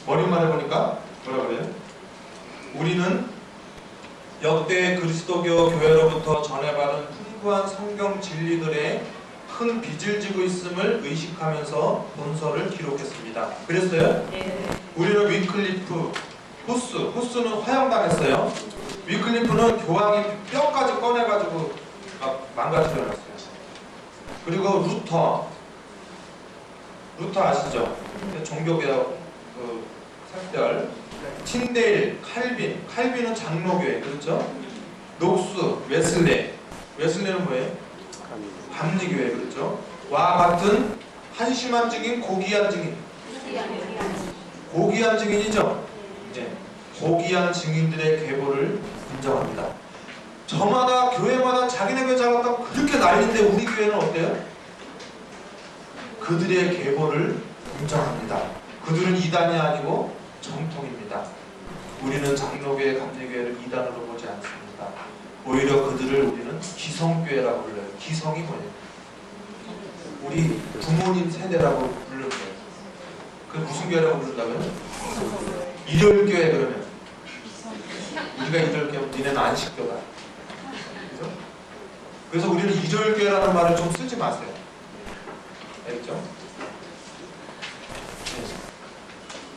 머릿말에 보니까 뭐라 그래요? 우리는 역대 그리스도교 교회로부터 전해받은 풍부한 성경 진리들의 큰 빚을 지고 있음을 의식하면서 본서를 기록했습니다. 그랬어요? 네. 우리는 위클리프, 후스는 화형당했어요. 위클리프는 교황이 뼈까지 꺼내가지고 막 망가뜨려놨어요. 그리고 루터 아시죠? 종교개혁 그 색별. 틴데일, 칼빈은 장로교회, 그렇죠? 녹스, 웨슬레는 뭐예요? 감리교회, 그렇죠? 와 같은 한심한 증인, 고귀한 증인. 고귀한 증인이죠? 네. 고귀한 증인들의 계보를 인정합니다. 저마다 교회마다 자기네 교회 잘났다고 그렇게 난리인데 우리 교회는 어때요? 그들의 계보를 인정합니다. 그들은 이단이 아니고 정통입니다. 우리는 장로교회, 감리교회를 이단으로 보지 않습니다. 오히려 그들을 우리는 기성교회라고 불러요. 기성이 뭐예요? 우리 부모님 세대라고 부르는 거예요. 그 무슨 교회라고 부른다고요? 일요일교회. 그러면 우리가 일요일교회면 니네는 안식교다. 그죠? 그래서 우리는 일요일교회라는 말을 좀 쓰지 마세요. 알겠죠?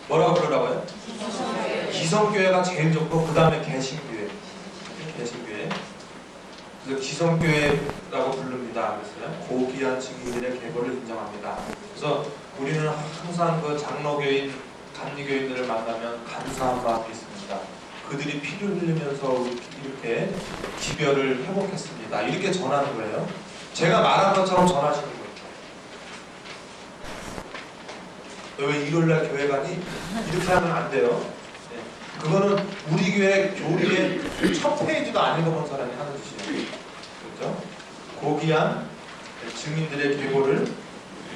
뭐라고 부르라고요? 기성교회가 제일 좋고 그 다음에 개신교회. 그래서 기성교회라고 부릅니다. 그래서 고귀한 증인들의 계보를 인정합니다. 그래서 우리는 항상 그 장로교인, 감리교인들을 만나면 감사한 마음이 있습니다. 그들이 피를 흘리면서 이렇게 기별을 회복했습니다. 이렇게 전하는 거예요. 제가 말한 것처럼 전하시는 거예요. 왜 일요일날 교회 가니? 이렇게 하면 안 돼요. 네. 그거는 우리 교회 교리의 첫 페이지도 안 읽어본 사람이 하는 짓이에요. 그렇죠? 고귀한 증인들의 계보를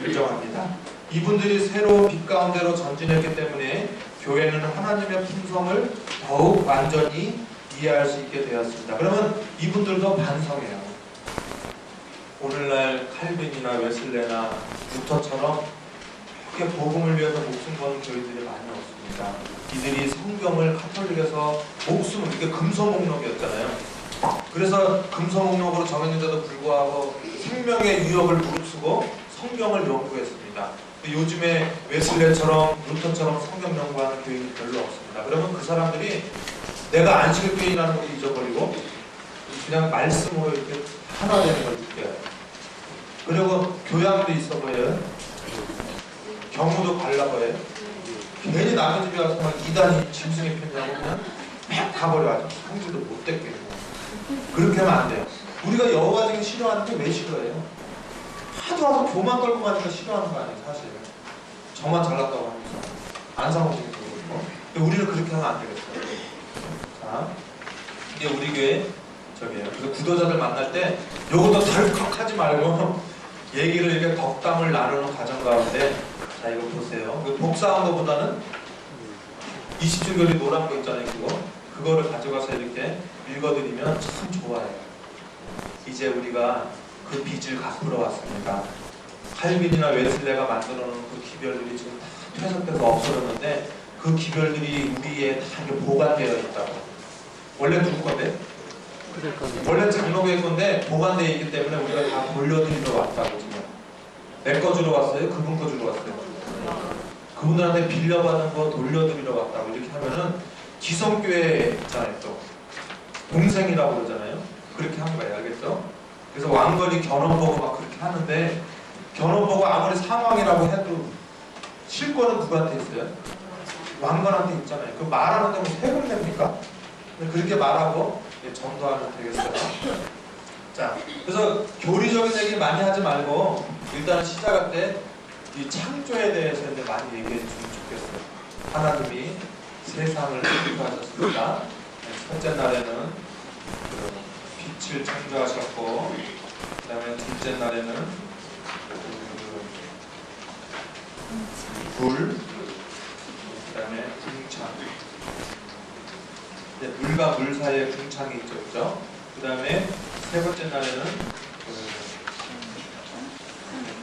인정합니다. 이분들이 새로운 빛 가운데로 전진했기 때문에 교회는 하나님의 품성을 더욱 완전히 이해할 수 있게 되었습니다. 그러면 이분들도 반성해요. 오늘날 칼빈이나 웨슬레나 루터처럼 그렇게 복음을 위해서 목숨 거는 교회들이 많이 없습니다. 이들이 성경을 카톨릭에서 목숨을, 이게 금서목록이었잖아요. 그래서 금서목록으로 정했는데도 불구하고 생명의 위협을 무릅쓰고 성경을 연구했습니다. 요즘에 웨슬레처럼 루터처럼 성경 연구하는 교인이 별로 없습니다. 그러면 그 사람들이 내가 안식일교인이라는 것도 잊어버리고 그냥 말씀으로 이렇게 하나 되는 걸 느껴요. 그리고 교양도 있어 보여요. 경우도 달라 보여요. 괜히 남의 집에 와서 막 이단이 짐승의 편이라고 그냥 막 가버려가지고 성질도 못 댔겠고. 그렇게 하면 안 돼요. 우리가 여호와 증인 싫어하는 게 왜 싫어해요? 하도 와서 교만 떨고 가니까 싫어하는 거 아니에요, 사실. 저만 잘났다고 하면서 안상호증인 거고 있고. 근데 우리는 그렇게 하면 안 되겠어요. 자, 이게 우리 교회 저기예요. 그래서 구도자들 만날 때 요것도 덜컥하지 말고 얘기를 이렇게 덕담을 나누는 과정 가운데, 자 이거 보세요. 복사한 것보다는 27교리 노란 거 있잖아요. 그거를 가져가서 이렇게 읽어드리면 참 좋아요. 이제 우리가 그 빚을 갚으러 왔습니다. 칼빈이나 웨슬레가 만들어놓은 그 기별들이 지금 다 퇴색돼서 없어졌는데 그 기별들이 우리에 다 이렇게 보관되어 있다고. 원래 누구 건데? 원래 장로교회 건데 보관되어 있기 때문에 우리가 다 돌려드리러 왔다고. 지금 내 거 주러 왔어요? 그분 거 주러 왔어요? 그분들한테 빌려받은 거 돌려드리러 왔다고. 이렇게 하면은 기성교회 있잖아요. 또 동생이라고 그러잖아요. 그렇게 한 거예요. 알겠죠? 그래서 왕건이 견원 보고 막 그렇게 하는데, 견원 보고 아무리 상황이라고 해도 실권은 누구한테 있어요? 왕건한테 있잖아요. 그 말하는데 뭐 세금 냅니까? 그렇게 말하고 전도하면 되겠어요. 자, 그래서 교리적인 얘기 많이 하지 말고 일단은 시작할 때 이 창조에 대해서 이제 많이 얘기해 주면 좋겠어요. 하나님이 세상을 창조하셨습니다. 첫째 날에는 그 빛을 창조하셨고, 그 다음에 둘째 날에는 불, 그 다음에 궁창. 물과 물 사이에 궁창이 있죠, 그죠? 그 다음에 세 번째 날에는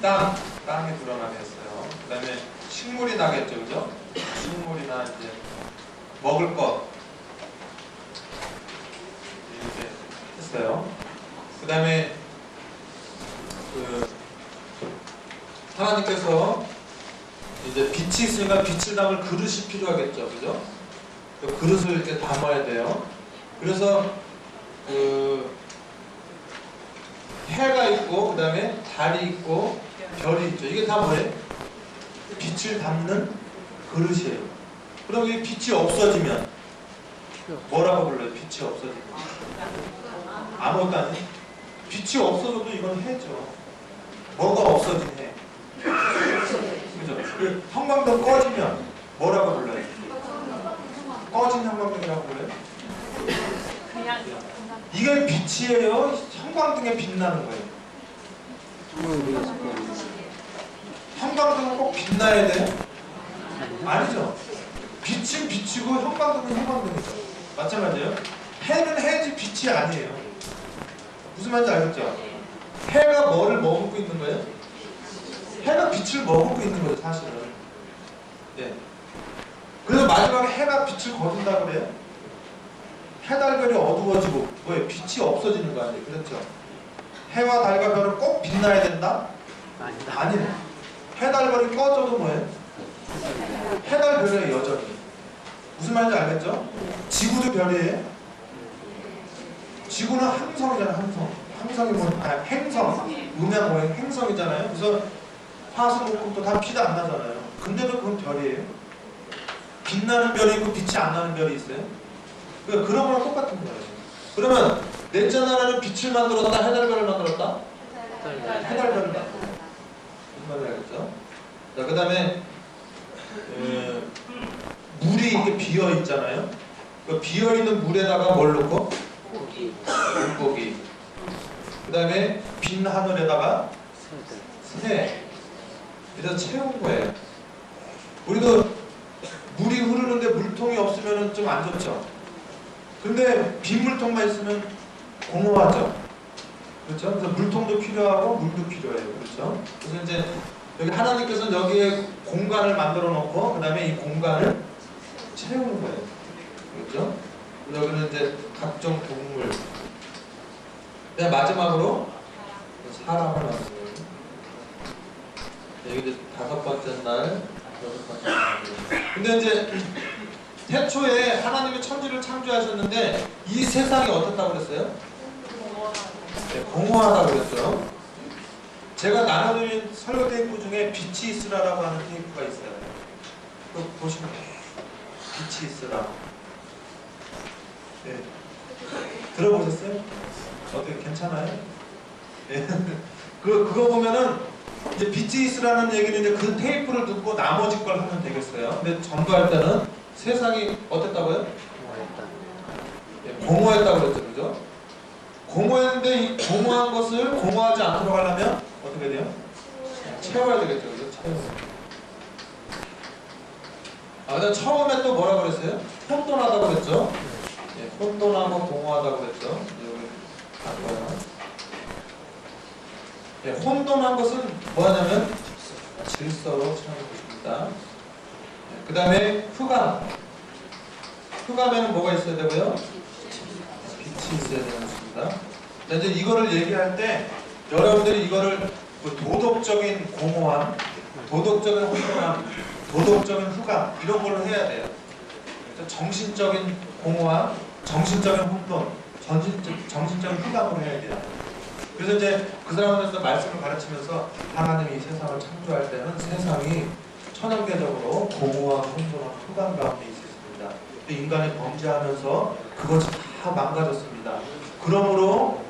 땅이 드러나게 했어요. 그 다음에 식물이 나겠죠, 그죠? 식물이나 이제 먹을 것 이렇게 했어요. 그 다음에 하나님께서 이제 빛이 있으니까 빛을 담을 그릇이 필요하겠죠, 그죠? 그 그릇을 이렇게 담아야 돼요. 그래서 해가 있고, 그 다음에 달이 있고, 별이 있죠. 이게 다 뭐예요? 빛을 담는 그릇이에요. 그럼 이 빛이 없어지면 뭐라고 불러요? 빛이 없어지면 아무것도 아니에요. 빛이 없어져도 이건 해죠. 뭐가 없어진 해? 그죠? 형광등 꺼지면 뭐라고 불러요? 꺼진 형광등이라고 불러요? 이게 빛이에요? 형광등에 빛나는 거예요? 형광등은 꼭 빛나야 돼요? 아니죠. 빛은 빛이고 형광등은 형광등이죠. 마찬가지예요. 해는 해지 빛이 아니에요. 무슨 말인지 알겠죠? 해가 뭐를 머금고 있는 거예요? 해가 빛을 머금고 있는 거예요, 사실은. 네. 그래서 마지막에 해가 빛을 거둔다 그래요? 해달별이 어두워지고 뭐예요? 빛이 없어지는 거 아니에요? 그렇죠? 해와 달과 별은 꼭 빛나야 된다? 아니에요. 해달별이 꺼져도 뭐예요? 해달별이에요, 여전히. 무슨 말인지 알겠죠? 지구도 별이에요? 지구는 항성이잖아요, 항성. 항성이 행성. 음양 모양 행성이잖아요. 그래서 화수목금도 다 피도 안 나잖아요. 근데도 그건 별이에요. 빛나는 별이 있고 빛이 안 나는 별이 있어요? 그러니까 그런 거랑 똑같은 거예요. 그러면 넷째 나라는 빛을 만들었다, 해달별을 만들었다? 해달별을 만들었다. 무슨 말인지 알겠죠? 자, 그 다음에 물이 이렇게 비어 있잖아요. 그 비어 있는 물에다가 뭘 넣고? 물고기. 그 다음에 빈 하늘에다가 새. 이래서 채운 거예요. 우리도 물이 흐르는데 물통이 없으면 좀 안 좋죠. 근데 빈 물통만 있으면 공허하죠. 그렇죠? 그래서 물통도 필요하고 물도 필요해요. 그렇죠? 그래서 이제 여기 하나님께서는 여기에 공간을 만들어 놓고 그 다음에 이 공간을 채우는 거예요. 그렇죠? 여기는 이제 각종 동물. 그다음 마지막으로 사람을 만드는 거예요. 여기 이제 5번째 날, 6번째 날. 근데 이제 태초에 하나님이 천지를 창조하셨는데 이 세상이 어떻다고 그랬어요? 네, 공허하다고 그랬죠. 제가 나눠드린 설교 테이프 중에 빛이 있으라라고 하는 테이프가 있어요. 그거 보시면 빛이 있으라. 네. 들어보셨어요? 어떻게 괜찮아요? 네. 그거 보면은 이제 빛이 있으라는 얘기는 이제 그 테이프를 듣고 나머지 걸 하면 되겠어요. 근데 전도할 때는 세상이 어땠다고요? 공허했다고 그랬죠, 그죠? 공허했는데 이 공허한 것을 공허하지 않도록 하려면 어떻게 돼요? 채워야 되겠죠, 그죠? 그다음 처음에 또 뭐라 그랬어요? 혼돈하다고 그랬죠? 예, 혼돈하고 공허하다고 그랬죠? 여기 바꿔요. 예, 혼돈한 것은 뭐하냐면 질서로 채우는 것입니다. 예, 그 다음에 흑암. 흑암에는 뭐가 있어야 되고요? 빛이 있어야 되는 것입니다. 이제 이거를 얘기할 때 여러분들이 이거를 도덕적인 공허함, 도덕적인 혼돈함, 도덕적인 흑암 이런 걸로 해야 돼요. 정신적인 공허함, 정신적인 혼돈, 정신적인 흑암으로 해야 돼요. 그래서 이제 그 사람들에서 말씀을 가르치면서 하나님이 이 세상을 창조할 때는 세상이 천연계적으로 공허와 혼돈과 흑암 가운데 있었습니다. 인간이 범죄하면서 그것이 다 망가졌습니다. 그러므로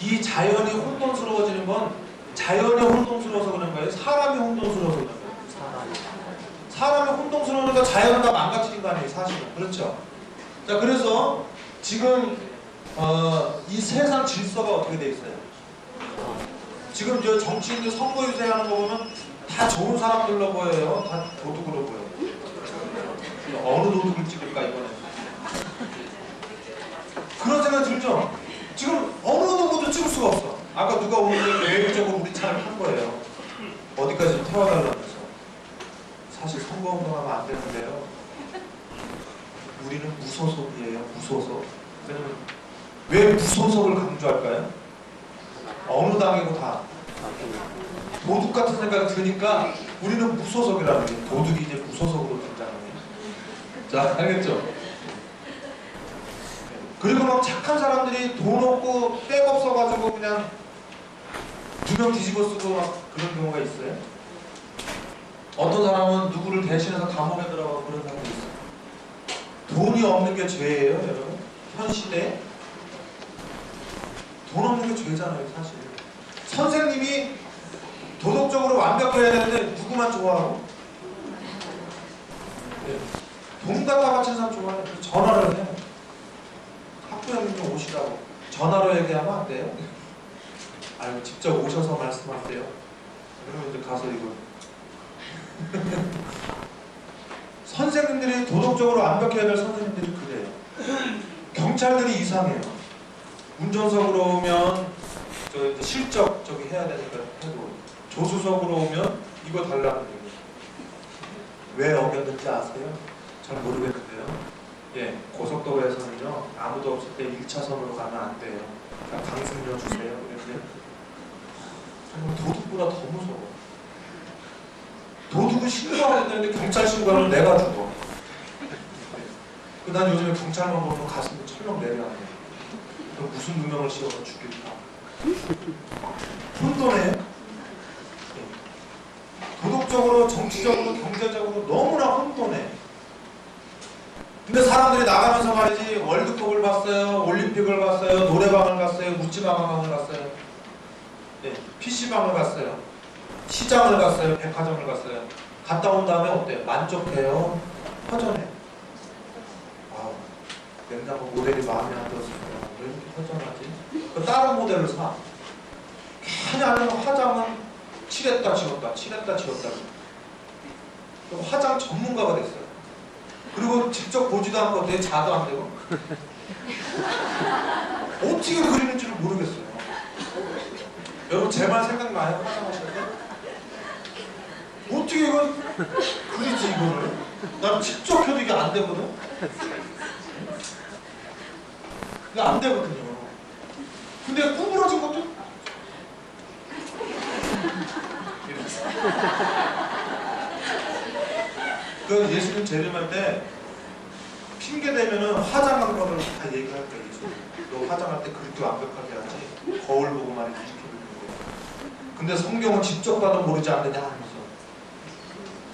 이 자연이 혼돈스러워지는 건 자연이 혼돈스러워서 그런 거예요? 사람이 혼돈스러워서 그런 거예요? 사람이 혼돈스러우니까 자연은 다 망가뜨린 거 아니에요? 사실은. 그렇죠? 자, 그래서 지금 이 세상 질서가 어떻게 돼 있어요? 지금 저 정치인들 선거 유세하는 거 보면 다 좋은 사람들로 보여요. 다 도둑으로 보여요. 어느 도둑을 찍을까 이번에? 그런 생각 들죠? 지금 어느 누구도 찍을 수가 없어. 아까 누가 오는데 매일적으로 우리 차를 한 거예요. 어디까지 좀 태워달라면서. 사실 선거운동하면 안 되는데요. 우리는 무소속이에요. 무소속. 왜냐면 왜 무소속을 강조할까요? 어느 당이고 다 도둑 같은 생각이 드니까 우리는 무소속이라는 게 도둑이 이제 무소속으로 등장하는 거예요. 자, 알겠죠? 그리고 막 착한 사람들이 돈 없고 백 없어가지고 그냥 2명 뒤집어 쓰고 막 그런 경우가 있어요. 어떤 사람은 누구를 대신해서 감옥에 들어가고 그런 사람도 있어요. 돈이 없는 게 죄예요, 여러분. 현 시대에 돈 없는 게 죄잖아요, 사실. 선생님이 도덕적으로 완벽해야 되는데 누구만 좋아하고? 네. 돈 갖다 바친 사람 좋아해요. 전화를 해요. 학부형님 좀 오시라고. 전화로 얘기하면 안 돼요? 아유, 직접 오셔서 말씀하세요. 그러면 이제 가서 이거. 선생님들이 도덕적으로 완벽해야 될 선생님들이 그래요. 경찰들이 이상해요. 운전석으로 오면 저 실적 저기 해야 되니까 해도 조수석으로 오면 이거 달라는 거예요. 왜 어겼는지 아세요? 잘 모르겠는데요. 예, 고속도로에서는요 아무도 없을 때 1차선으로 가면 안 돼요. 그냥 강승료 주세요. 그런데 정말 도둑보다 더 무서워. 도둑은 신고해야 되는데 경찰 신고하면 내가 죽어. 난 요즘에 경찰만 보면 가슴이 철렁 내려앉아요. 그럼 무슨 누명을 씌워서 죽일까? 혼돈해. 도덕적으로, 정치적으로, 경제적으로 너무나 혼돈해. 근데 사람들이 나가면서 말이지 월드컵을 봤어요, 올림픽을 봤어요, 노래방을 갔어요, 묵지마방을 갔어요, 네, PC방을 갔어요, 시장을 갔어요, 백화점을 갔어요. 갔다 온 다음에 어때요? 만족해요? 허전해요? 아우, 냉장고 모델이 마음에 안 들었습니다. 왜 이렇게 허전하지? 그 다른 모델을 사. 그냥 화장은 칠했다 지웠다, 칠했다 지웠다. 그럼 화장 전문가가 됐어요. 그리고 직접 보지도 않고 내 자도 안 되고 어떻게 그리는지를 모르겠어요. 여러분 제 말 생각나요? 화장하실 때? 어떻게 이걸 그리지 이거를? 난 직접 해도 이게 안 되거든? 이게 안 되거든요. 근데 구부러진 것도 그 예수님 재림할 때 핑계 대면은 화장한 거를 다 얘기할 거예요. 예수님. 너 화장할 때 그렇게 완벽하게 하지. 거울 보고만 이렇게 입는 거야. 근데 성경은 직접 봐도 모르지 않느냐 하면서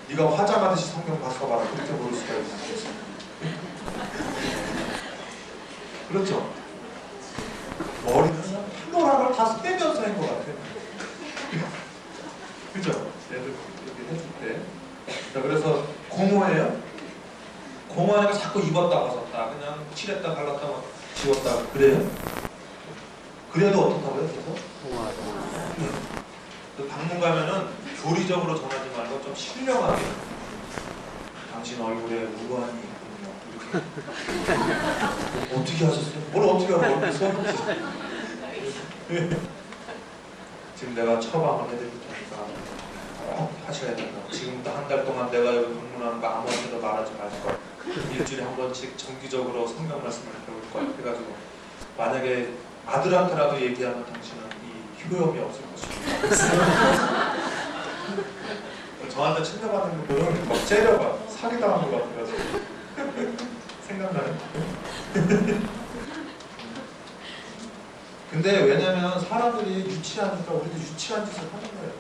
네가 화장하듯이 성경 봤어 봐라. 그렇게 모를 수가 있어. 그렇죠? 머리는 플로라를 다 빼면서 한 것 같아요. 그죠? 애들 이렇게 해줄 때. 자, 그래서 공허해요. 공허하니까 자꾸 입었다 벗었다 그냥 칠했다 발랐다 지웠다 그래요? 그래도 어떻다고요? 그래서? 그 방문 가면은 교리적으로 전하지 말고 좀 신령하게 당신 얼굴에 우환이 있군요 이렇게 어떻게 하셨어요? 뭘 어떻게 하고 얼굴 써보세요. 지금 내가 처방을 해드릴 테니까 꼭 하셔야 된다. 지금부터 한 달 동안 내가 여기 방문하는 거 아무한테도 말하지 말 거야. 일주일에 한 번씩 정기적으로 성경 말씀을 배울 거야. 그래가지고 만약에 아들한테라도 얘기하면 당신은 이 효험이 없을 것이다. 저한테 챙겨받는 분들은 막 째려봐. 사기당한 것 같아가지고. 생각나요? 근데 왜냐면 사람들이 유치하니까 우리도 유치한 짓을 하는 거예요.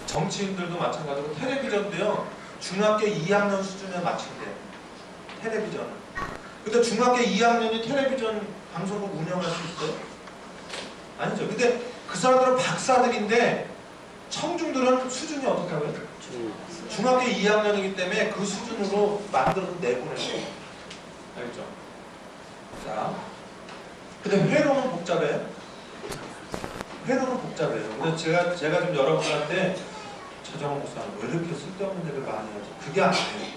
정치인들도 마찬가지고 텔레비전도요. 중학교 2학년 수준에 맞춘대요. 텔레비전은. 근데 중학교 2학년이 텔레비전 방송국 운영할 수 있어요? 아니죠. 근데 그 사람들은 박사들인데 청중들은 수준이 어떻게 하고요? 중학교 2학년이기 때문에 그 수준으로 만들어서 내보내는 거예요. 알겠죠? 자, 근데 회로는 복잡해요? 회로는 복잡해요. 근데 제가 지금 여러분들한테 최정원 목사는 왜 이렇게 쓸데없는 얘기를 많이 하지? 그게 아니에요.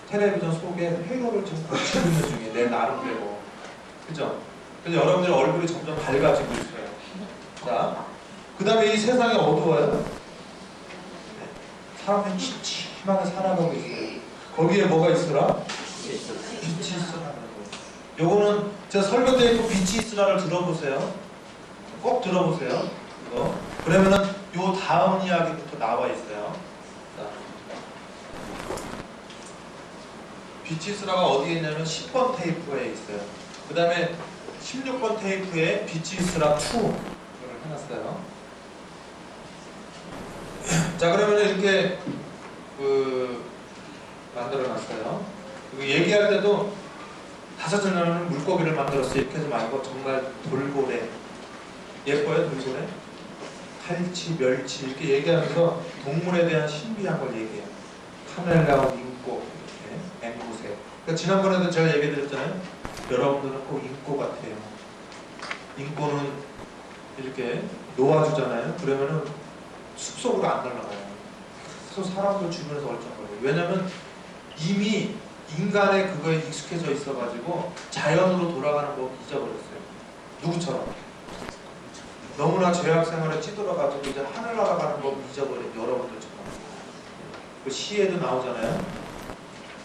텔레비전 속에 회로를 지금 고치고 있는 중이에요. 내 나름대로. 그죠? 그래서 여러분들 얼굴이 점점 밝아지고 있어요. 자, 그 다음에 이 세상이 어두워요. 사람이 침침하게 살아가고 있어요. 거기에 뭐가 있으라? 빛이 있으라는 거예요. 요거는 제가 설교 때 그 빛이 있으라를 들어보세요. 꼭 들어보세요. 이거. 그러면은 요 다음 이야기부터 나와 있어요. 자. 빛이 있으라가 어디에 있냐면 10번 테이프에 있어요. 그 다음에 16번 테이프에 빛이 있으라 2 이걸 해놨어요. 자, 그러면 이렇게 만들어놨어요. 그리고 얘기할 때도 5절에는 물고기를 만들었어요. 이렇게 하지 말고 정말 돌고래. 예뻐요, 돌고래? 칼치, 멸치 이렇게 얘기하면서 동물에 대한 신비한 걸 얘기해요. 카멜레온, 인꼬, 이렇게 앵무새. 그러니까 지난번에도 제가 얘기해드렸잖아요. 여러분들은 꼭 인꼬 같아요. 인꼬는 이렇게 놓아주잖아요. 그러면은 숲속으로 안 날아가요. 그래서 사람들 주변에서 얼쩡거려요. 왜냐면 이미 인간의 그거에 익숙해져 있어가지고 자연으로 돌아가는 법 잊어버렸어요. 누구처럼? 너무나 죄악 생활에 찌들어가지고 이제 하늘 날아가는 법 잊어버린 여러분들처럼. 그 시에도 나오잖아요.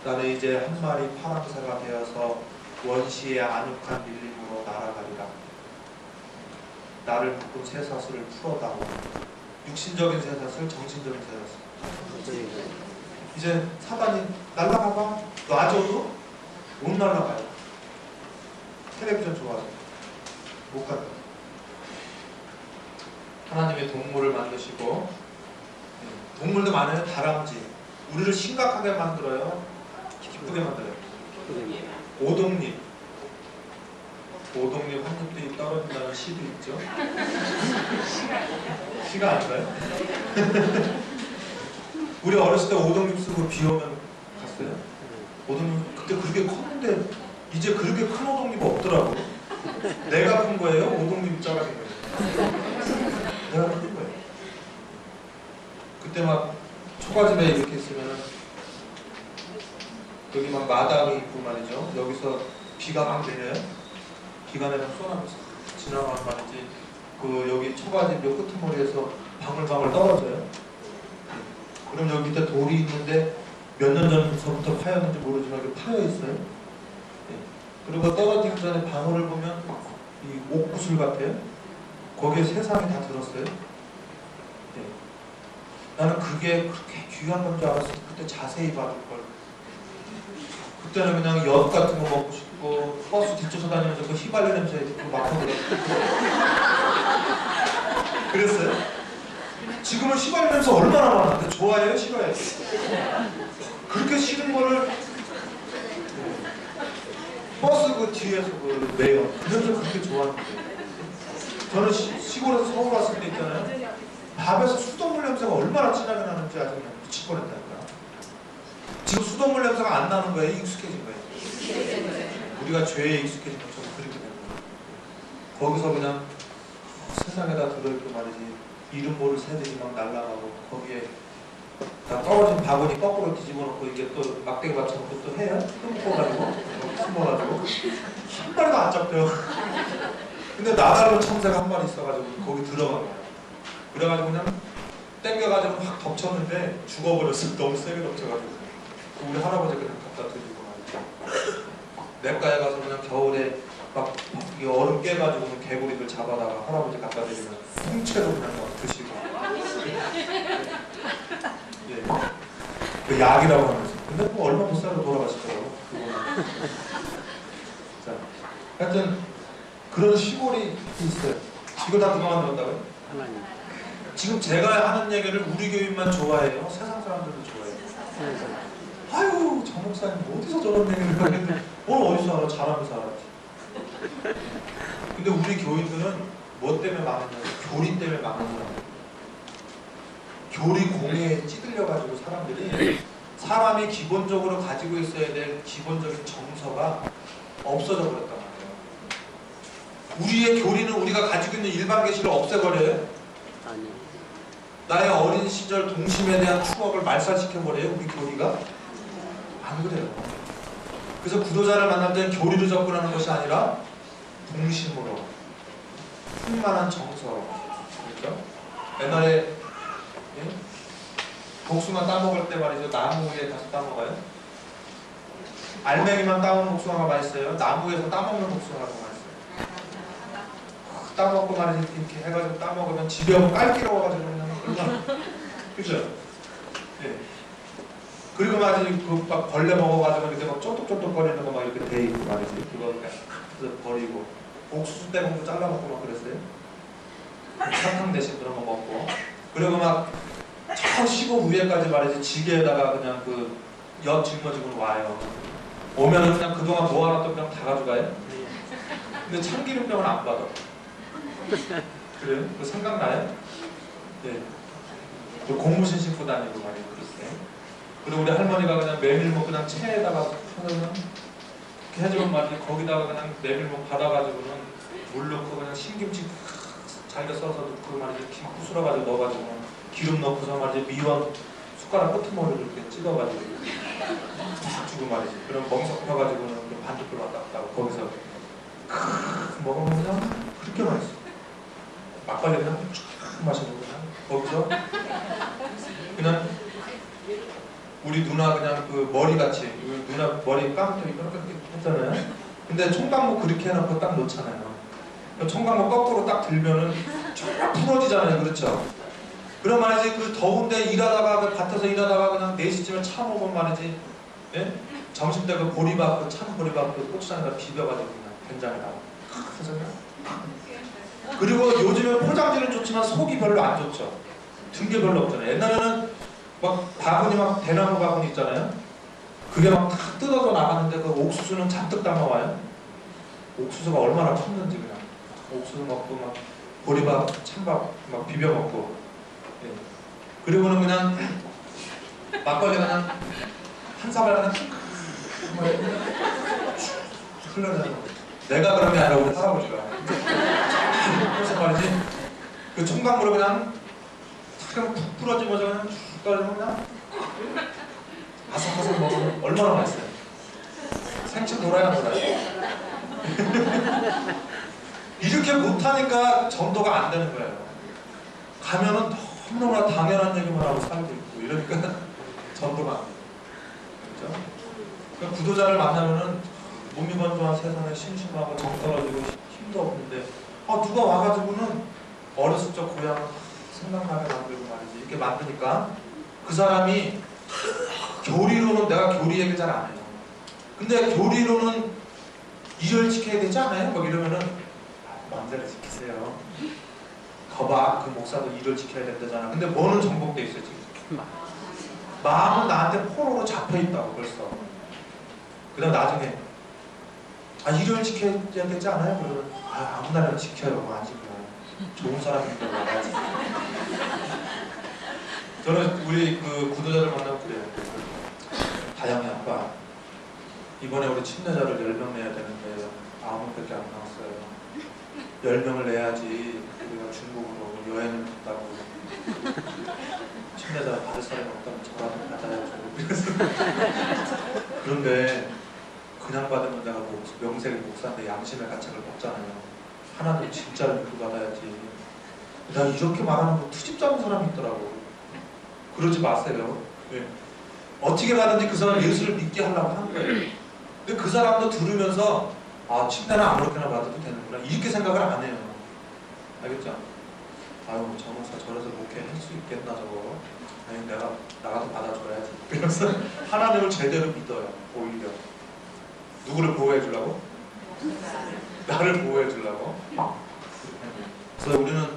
나는 이제 한 마리 파랑새가 되어서 원시의 아늑한 밀림으로 날아가리라. 나를 묶은 쇠사슬을 풀어다오. 육신적인 쇠사슬, 정신적인 쇠사슬. 이제 사단이 날아가봐. 놔줘도 못 날아가요. 텔레비전 좋아서 못 간다. 하나님의 동물을 만드시고, 동물도 많아요. 다람쥐. 우리를 심각하게 만들어요. 예쁘게 만들어요. 오동잎. 오동잎 한 잎이 떨어진다는 시도 있죠. 시가 아닌가요? 우리 어렸을 때 오동잎 쓰고 비 오면 갔어요? 오동잎 그때 그렇게 컸는데 이제 그렇게 큰 오동잎 없더라고. 내가 큰 거예요? 오동잎 작아진 거예요? 내가 큰 거예요. 그때 막 초가집에 이렇게 있으면은 여기 막 마당이 있고 말이죠. 여기서 비가 막 내려요. 비가 내면 쏘나면서 지나가는 말이지. 그 여기 초가집 요 끄트머리에서 방울방울 떨어져요. 그럼 여기 밑에 돌이 있는데 몇 년 전서부터 파였는지 모르지만 이렇게 파여 있어요. 네. 그리고 떨어지기 전에 방울을 보면 이 옥구슬 같아요. 거기에 세상이 다 들었어요. 네. 나는 그게 그렇게 귀한 건 줄 알았어. 그때 자세히 받을 걸. 그때는 그냥 엿 같은 거 먹고 싶고 버스 뒤쳐서 다니면서 그 휘발유 냄새 듣고 맡아보고 그랬어요? 지금은 휘발유 냄새 얼마나 많은데 좋아해요? 싫어해요? 그렇게 싫은 거를 버스 그 뒤에서 그 매연 그 냄새 그렇게 좋아하는데 저는 시골에서 서울 왔을 때 있잖아요. 밥에서 수돗물 냄새가 얼마나 진하게 나는지 아주 그냥 미칠 뻔했다니까. 지금 수돗물 냄새가 안 나는 거예요? 익숙해진 거예요? 우리가 죄에 익숙해진 것처럼 그렇게 되는 거예요. 거기서 그냥 세상에다 들어있고 말이지 이름 모를 새들이 막 날아가고 거기에 떨어진 바구니 거꾸로 뒤집어 놓고 이게 또 막대기 받쳐놓고 또 해요? 뜯어가지고 숨어가지고 한 마리도 안 잡혀요. 근데 나달로 참새가 한 마리 있어가지고 거기 들어간 거예요. 그래가지고 그냥 땡겨가지고 확 덮쳤는데 죽어버렸어요. 너무 세게 덮쳐가지고. 우리 할아버지 그냥 갖다 드리고 말이죠. 냇가에 가서 그냥 겨울에 막 이 얼음 깨가지고 개구리들 잡아다가 할아버지 갖다 드리면 통째로 그냥 막 드시고. 예. 그 약이라고 하면서. 근데 뭐 얼마 비싸도 돌아가시더라고. 자, 하여튼 그런 시골이 있어요. 이거 다 누가 만들었다고요? 하나님. 지금 제가 하는 얘기를 우리 교인만 좋아해요? 세상 사람들도 좋아해요? 아유, 저 목사님 어디서 저런 얘기를 하는데 뭘 어디서 알아? 잘하면서 알았지. 근데 우리 교인들은 뭐 때문에 망했냐면 교리 때문에 망한 사람들. 교리 공예에 찌들려가지고 사람이 기본적으로 가지고 있어야 될 기본적인 정서가 없어져 버렸단 말이에요. 우리의 교리는 우리가 가지고 있는 일반 계시를 없애버려요? 아니요. 나의 어린 시절 동심에 대한 추억을 말살시켜버려요? 우리 교리가? 안 그래요. 그래서 구도자를 만날 때는 교리로 접근하는 것이 아니라 동심으로 풍만한 정서로. 그렇죠? 옛날에 예? 복숭아 따먹을 때 말이죠. 나무 위에 가서 따먹어요. 알맹이만 따먹는 복숭아가 맛있어요. 나무에서 따먹는 복숭아가 더 맛있어요. 따먹고 말이지 이렇게 해가지고 따먹으면 집에 오면 깔기러워가지고 그냥 얼마나 그죠? 예. 그리고 말이지 그 막 벌레 먹어가지고 이렇게 막 쫀득쫀득거리는 거 막 이렇게 돼 있고 말이지 그거 그래서 버리고 옥수수 떼먹고 잘라먹고 막 그랬어요. 사탕 대신 그런 거 먹고 그리고 막 저 15위에까지 말이지 지게에다가 그냥 그 엿 짊어지고 와요. 오면은 그냥 그동안 모아놨던 병 다 가져가요. 근데 참기름병은 안 받아. 그래요? 그 생각나요? 네. 그 고무신 신고 다니고 말이에요. 그랬어요. 그리고 우리 할머니가 그냥 메밀묵 그냥 체에다가 하면 이렇게 해주면 말이지 거기다가 그냥 메밀묵 받아가지고는 물 넣고 그냥 신김치 잘게 써서 넣고 말이지 김 부스러가지고 넣어가지고 기름 넣고서 말이지 미원 숟가락 끄트머리를 이렇게 찍어가지고 탁 주고 말이지. 그럼 멍석 펴가지고는 반죽불 왔다 갔다 하고 거기서 먹으면 그냥 그렇게 맛있어. 막걸리 그냥 쫙 마시고 그냥 거기서 그냥 우리 누나 그냥 그 머리같이 누나 머리 감고 이렇게 했잖아요. 근데 총각목 그렇게 해놓고 딱 놓잖아요. 총각목 거꾸로 딱 들면은 쫙 부러지잖아요. 그렇죠? 그럼 말이지 그 더운데 일하다가 그 밭에서 일하다가 그냥 4시쯤에 차 먹으면 말이지 예? 점심때 그 보리밥 그 찬 보리밥 그 고추장에다 비벼가지고 그냥 된장에다가 그리고 요즘에 포장지는 좋지만 속이 별로 안 좋죠. 든 게 별로 없잖아요. 옛날에는 막 바구니 막 대나무 바구니 있잖아요. 그게 막 다 뜯어져 나가는데 그 옥수수는 잔뜩 담아와요. 옥수수가 얼마나 컸는지 그냥 옥수수 먹고 막 보리밥, 찬밥 막 비벼 먹고. 예. 그리고는 그냥 막걸리 그냥 한 사발 그냥 흘러내는 거. 내가 그런 게 아니라 우리 할아버지가. 무슨 말이지? 그 총각물을 그냥 그냥 푹 부러지면서 그냥 쭉 떨어지면 그냥 아삭아삭 먹으면 얼마나 맛있어요. 생채 돌아야 돌아요. 이렇게 못하니까 전도가 안 되는 거예요. 가면은 너무나 당연한 얘기만 하고 살고 있고 이러니까 전도가 안 돼요. 그렇죠? 그러니까 구도자를 만나면은 몸이 건조한 세상에 심심하고 정 떨어지고 힘도 없는데 누가 와가지고는 어렸을 적 고향 생각나게 만들고 말이지 이렇게 만드니까 그 사람이 교리로는 내가 교리 얘기 잘 안 해요. 근데 교리로는 일을 지켜야 되지 않아요? 막 이러면은 마음대로 지키세요. 거봐 그 목사도 일을 지켜야 된다잖아. 근데 뭐는 정복돼 있어요 지금. 마음은 나한테 포로로 잡혀있다고 벌써. 그 다음 나중에 일을 지켜야 되지 않아요? 그러면 아무 날이나 지켜요. 아직은 좋은 사람인데 와야지. 저는 우리 그 구도자를 만나고 그래요. 다영이 아빠 이번에 우리 침례자를 10명 내야 되는데 9명밖에 안 나왔어요. 10명을 내야지 우리가 중국으로 여행을 갔다고. 침례자 받을 사람이 없다면 저라도 받아야죠. 그런데 그냥 받으면 내가 뭐 명색의 목사인데 양심의 가책을 먹잖아요. 하나님 진짜로 믿고 받아야지. 나 이렇게 말하는 거 트집 잡은 사람이 있더라고. 그러지 마세요. 네. 어떻게 가든지 그 사람 예수를 믿게 하려고 한 거예요. 근데 그 사람도 들으면서 침례는 아무렇게나 받아도 되는구나 이렇게 생각을 안 해요. 알겠죠? 아유 저 목사 저래서 목회할 수 있겠나 저거. 아니 내가 나가서 받아줘야지. 그래서 하나님을 제대로 믿어요. 오히려 누구를 보호해 주려고? 나를 보호해 주려고. 그래서 우리는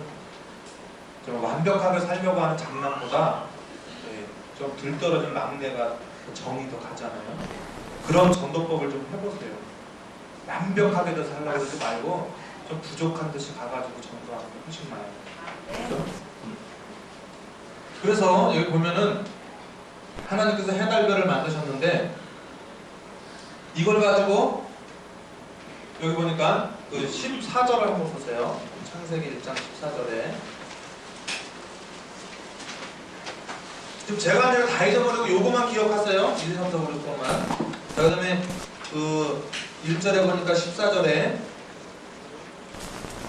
좀 완벽하게 살려고 하는 장난보다 좀 들떨어진 막내가 정이 더 가잖아요. 그런 전도법을 좀 해보세요. 완벽하게 더 살려고 하지 말고 좀 부족한 듯이 가가지고 전도하는 게 훨씬 나아요. 그렇죠? 그래서 여기 보면은 하나님께서 해달별을 만드셨는데 이걸 가지고 여기 보니까 그 14절을 한번 보세요. 창세기 1장 14절에 지금 제가 아니라 다 잊어버리고 요거만 기억하세요. 1, 2, 3, 4, 5, 6번만. 그 다음에 그 1절에 보니까 14절에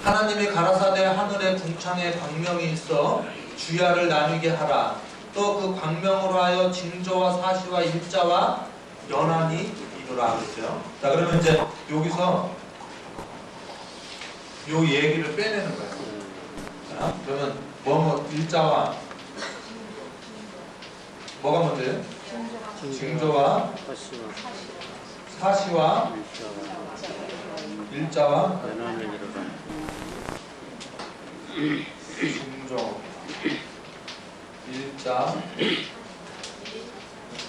하나님이 가라사대 하늘에 궁창에 광명이 있어 주야를 나누게 하라. 또 그 광명으로 하여 징조와 사시와 일자와 연한이 이루라 그랬죠. 자 그러면 이제 여기서 요 얘기를 빼내는 거예요. 자 그러면 뭐 일자와 뭐가 먼저예요? 징조와 사시와 일자와 징조 일자